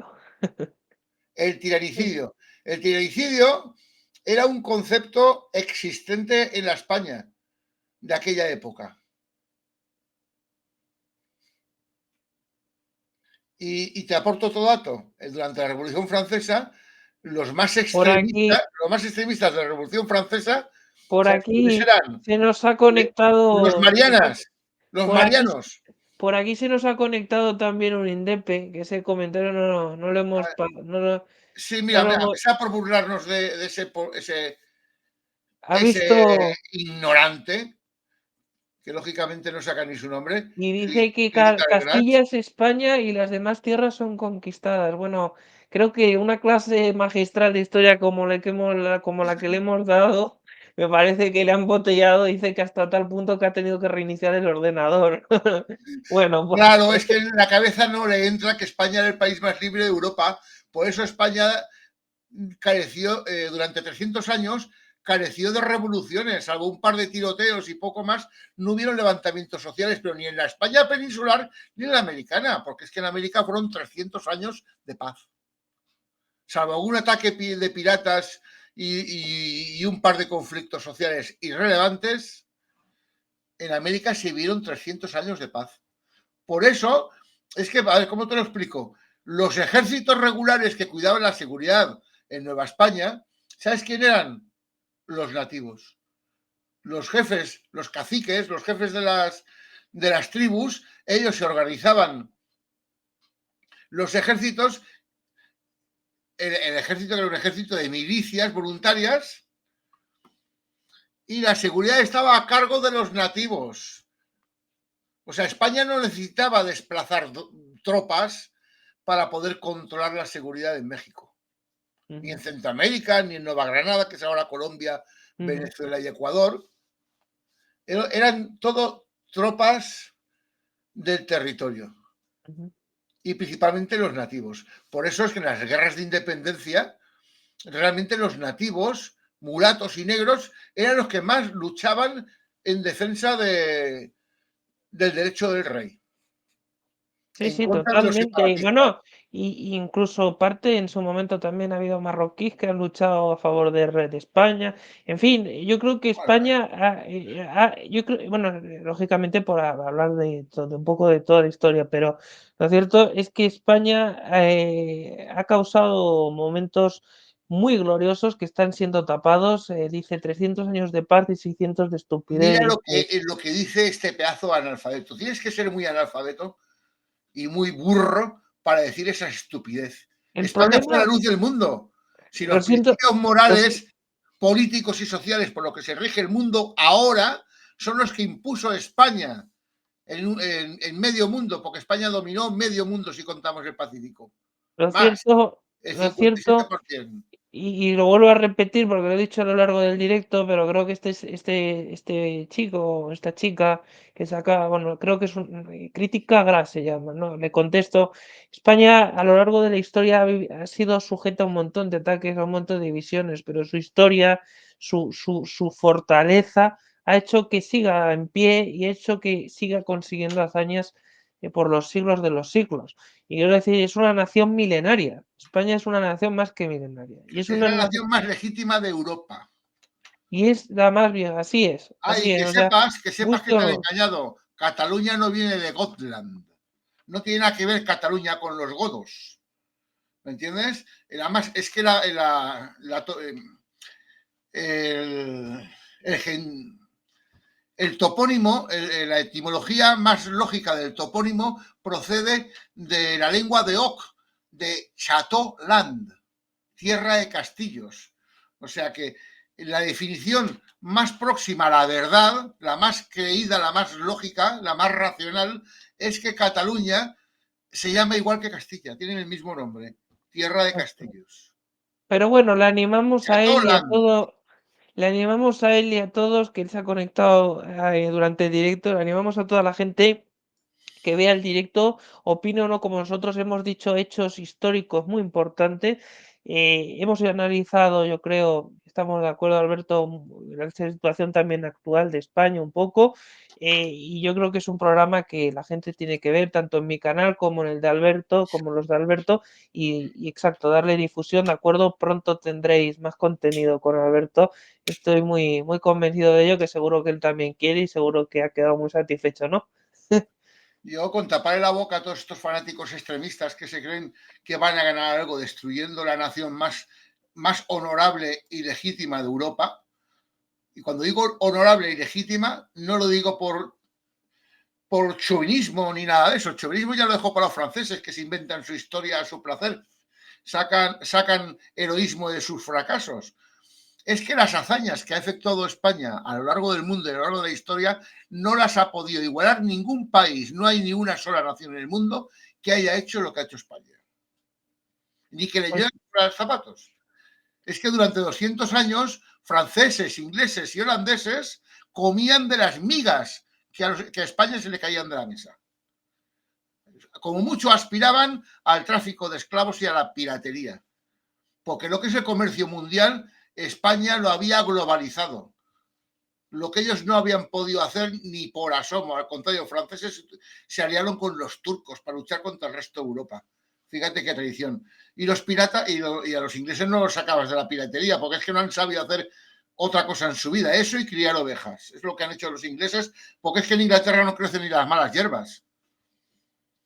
[SPEAKER 1] el
[SPEAKER 2] sí.
[SPEAKER 1] tiranicidio. El tiranicidio era un concepto existente en la España de aquella época. Y te aporto otro dato. Durante la Revolución Francesa,
[SPEAKER 2] Por aquí,
[SPEAKER 1] los más extremistas de la Revolución Francesa,
[SPEAKER 2] por
[SPEAKER 1] ¿sabes quiénes
[SPEAKER 2] aquí
[SPEAKER 1] eran?
[SPEAKER 2] se nos ha
[SPEAKER 1] Los
[SPEAKER 2] conectado,
[SPEAKER 1] Marianas, los
[SPEAKER 2] por aquí,
[SPEAKER 1] Marianos.
[SPEAKER 2] por aquí se nos ha conectado también un Indepe, que ese comentario no lo hemos,
[SPEAKER 1] Sí,
[SPEAKER 2] no
[SPEAKER 1] mira,
[SPEAKER 2] lo
[SPEAKER 1] a
[SPEAKER 2] hemos,
[SPEAKER 1] pesar por burlarnos ese
[SPEAKER 2] ha visto,
[SPEAKER 1] ignorante, que lógicamente no saca ni su nombre,
[SPEAKER 2] Y dice que
[SPEAKER 1] Felipe el Gran.
[SPEAKER 2] Castilla es España y las demás tierras son conquistadas. Bueno, creo que una clase magistral de historia como la que le hemos dado, me parece que le han botellado. Dice que hasta tal punto que ha tenido que reiniciar el ordenador. Bueno, pues
[SPEAKER 1] Claro, es que en la cabeza no le entra que España era el país más libre de Europa. Por eso España careció, durante 300 años, careció de revoluciones, salvo un par de tiroteos y poco más, no hubieron levantamientos sociales, pero ni en la España peninsular ni en la americana, porque es que en América fueron 300 años de paz. Salvo algún ataque de piratas y un par de conflictos sociales irrelevantes, en América se vieron 300 años de paz. Por eso, es que, a ver, ¿cómo te lo explico? Los ejércitos regulares que cuidaban la seguridad en Nueva España, ¿sabes quién eran? Los nativos. Los jefes, los caciques, los jefes de las tribus, ellos se organizaban los ejércitos, el ejército era un ejército de milicias voluntarias y la seguridad estaba a cargo de los nativos. O sea, España no necesitaba desplazar tropas para poder controlar la seguridad en México, ni en Centroamérica, ni en Nueva Granada, que es ahora Colombia, Venezuela y Ecuador. Eran todo tropas del territorio y principalmente los nativos. Por eso es que en las guerras de independencia, realmente los nativos, mulatos y negros, eran los que más luchaban en defensa del derecho del rey,
[SPEAKER 2] sí,
[SPEAKER 1] en
[SPEAKER 2] sí,
[SPEAKER 1] contra de los
[SPEAKER 2] totalmente. Y
[SPEAKER 1] separatistas.
[SPEAKER 2] bueno, y incluso parte en su momento también ha habido marroquíes que han luchado a favor de España. En fin, yo creo que
[SPEAKER 1] Bueno,
[SPEAKER 2] España, yo creo, bueno, lógicamente por hablar de un poco de toda la historia, pero lo cierto es que España ha causado momentos muy gloriosos que están siendo tapados. Dice 300 años de paz y 600 de estupidez.
[SPEAKER 1] mira
[SPEAKER 2] Dice,
[SPEAKER 1] lo que dice este pedazo de analfabeto. Tienes que ser muy analfabeto y muy burro para decir esa estupidez.
[SPEAKER 2] el
[SPEAKER 1] España fue la
[SPEAKER 2] problema,
[SPEAKER 1] luz del mundo. Si
[SPEAKER 2] lo
[SPEAKER 1] los
[SPEAKER 2] siento.
[SPEAKER 1] principios
[SPEAKER 2] Lo si-
[SPEAKER 1] morales, políticos y sociales por los que se rige el mundo ahora son los que impuso España en medio mundo, porque España dominó medio mundo si contamos el Pacífico. Más, el
[SPEAKER 2] Lo cierto,
[SPEAKER 1] 57%.
[SPEAKER 2] y lo vuelvo a repetir porque lo he dicho a lo largo del directo, pero creo que este chico, esta chica que saca, bueno, creo que es crítica gras se llama, ¿no? Le contesto, España a lo largo de la historia ha sido sujeta a un montón de ataques, a un montón de divisiones, pero su historia, su fortaleza ha hecho que siga en pie y ha hecho que siga consiguiendo hazañas por los siglos de los siglos. Y quiero decir, es una nación milenaria. España es una nación más que milenaria.
[SPEAKER 1] Es la nación más legítima de Europa.
[SPEAKER 2] Y es la más vieja, así
[SPEAKER 1] Ay,
[SPEAKER 2] es. O sea,
[SPEAKER 1] que sepas
[SPEAKER 2] guste
[SPEAKER 1] que
[SPEAKER 2] o
[SPEAKER 1] te han
[SPEAKER 2] no.
[SPEAKER 1] engañado. Cataluña no viene de Gotland. No tiene nada que ver Cataluña con los godos. ¿Me entiendes? Además, es que el, el topónimo, la etimología más lógica del topónimo procede de la lengua de Oc, de Chateau Land, tierra de castillos. O sea que la definición más próxima a la verdad, la más creída, la más lógica, la más racional, es que Cataluña se llama igual que Castilla, tienen el mismo nombre, tierra de castillos.
[SPEAKER 2] Pero bueno, le animamos a
[SPEAKER 1] Chateau
[SPEAKER 2] él y a
[SPEAKER 1] Land.
[SPEAKER 2] todo, le animamos a él y a todos que él se ha conectado durante el directo, le animamos a toda la gente que vea el directo, opine o no como nosotros, hemos dicho hechos históricos muy importantes. Hemos analizado, yo creo, estamos de acuerdo, Alberto, la situación también actual de España un poco, y yo creo que es un programa que la gente tiene que ver, tanto en mi canal como en el de Alberto, como los de Alberto, y exacto, darle difusión, ¿de acuerdo? Pronto tendréis más contenido con Alberto. Estoy muy convencido de ello, que seguro que él también quiere y seguro que ha quedado muy satisfecho, ¿no?
[SPEAKER 1] Yo, con taparle la boca a todos estos fanáticos extremistas que se creen que van a ganar algo destruyendo la nación más honorable y legítima de Europa, y cuando digo honorable y legítima, no lo digo por chauvinismo ni nada de eso. El chauvinismo ya lo dejó para los franceses, que se inventan su historia a su placer, sacan heroísmo de sus fracasos. es que las hazañas que ha efectuado España a lo largo del mundo y a lo largo de la historia no las ha podido igualar ningún país. No hay ni una sola nación en el mundo que haya hecho lo que ha hecho España. Ni que le
[SPEAKER 2] Pues,
[SPEAKER 1] lleguen a los zapatos. Es que durante 200 años franceses, ingleses y holandeses comían de las migas que a España se le caían de la mesa. Como mucho aspiraban al tráfico de esclavos y a la piratería. Porque lo que es el comercio mundial, España lo había globalizado. Lo que ellos no habían podido hacer ni por asomo. Al contrario, franceses se aliaron con los turcos para luchar contra el resto de Europa. Fíjate qué tradición. Y los piratas, y a los ingleses no los sacabas de la piratería, porque es que no han sabido hacer otra cosa en su vida. Eso y criar ovejas. Es lo que han hecho los ingleses, porque es que en Inglaterra no crecen ni las malas hierbas.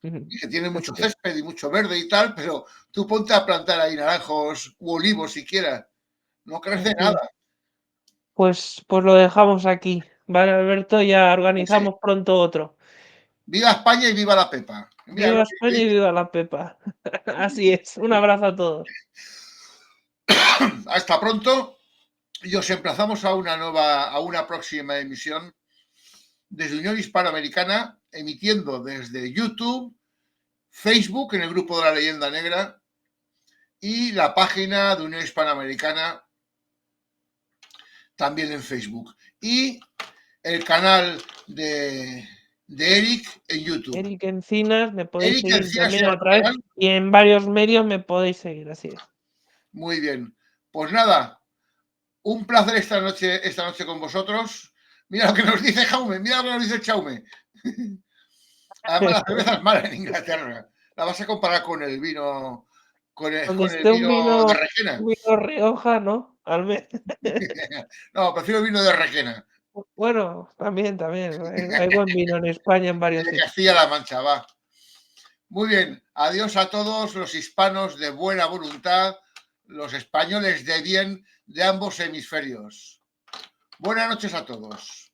[SPEAKER 1] Y que tiene mucho césped y mucho verde y tal, pero tú ponte a plantar ahí naranjos u olivos siquiera. No crece nada.
[SPEAKER 2] pues lo dejamos aquí. Vale, Alberto, ya
[SPEAKER 1] Pues sí.
[SPEAKER 2] organizamos pronto otro.
[SPEAKER 1] Viva España y viva la Pepa. Mira,
[SPEAKER 2] Viva España y viva la Pepa. Así es. Un abrazo a todos.
[SPEAKER 1] hasta pronto y os emplazamos a una próxima emisión desde Unión Hispanoamericana, emitiendo desde YouTube, Facebook en el grupo de la Leyenda Negra y la página de Unión Hispanoamericana también en Facebook. Y el canal de Eric en YouTube.
[SPEAKER 2] Eric Encinas, me podéis
[SPEAKER 1] Eric
[SPEAKER 2] seguir
[SPEAKER 1] Encinas se
[SPEAKER 2] también
[SPEAKER 1] llama
[SPEAKER 2] a
[SPEAKER 1] el
[SPEAKER 2] través
[SPEAKER 1] canal.
[SPEAKER 2] y en varios medios me podéis seguir, así es.
[SPEAKER 1] Muy bien. Pues nada, un placer esta noche con vosotros. Mira lo que nos dice Jaume, mira lo que nos dice Chaume. Además, la cerveza es mala en Inglaterra. La vas a comparar con el vino,
[SPEAKER 2] Donde
[SPEAKER 1] con el
[SPEAKER 2] esté
[SPEAKER 1] vino de Requena.
[SPEAKER 2] un vino Rioja, ¿no? Al menos.
[SPEAKER 1] No, prefiero el vino de Requena.
[SPEAKER 2] Bueno, también. Hay buen vino en España en varios
[SPEAKER 1] De
[SPEAKER 2] sitios.
[SPEAKER 1] Castilla-La Mancha, va. Muy bien. Adiós a todos los hispanos de buena voluntad, los españoles de bien de ambos hemisferios. Buenas noches a todos.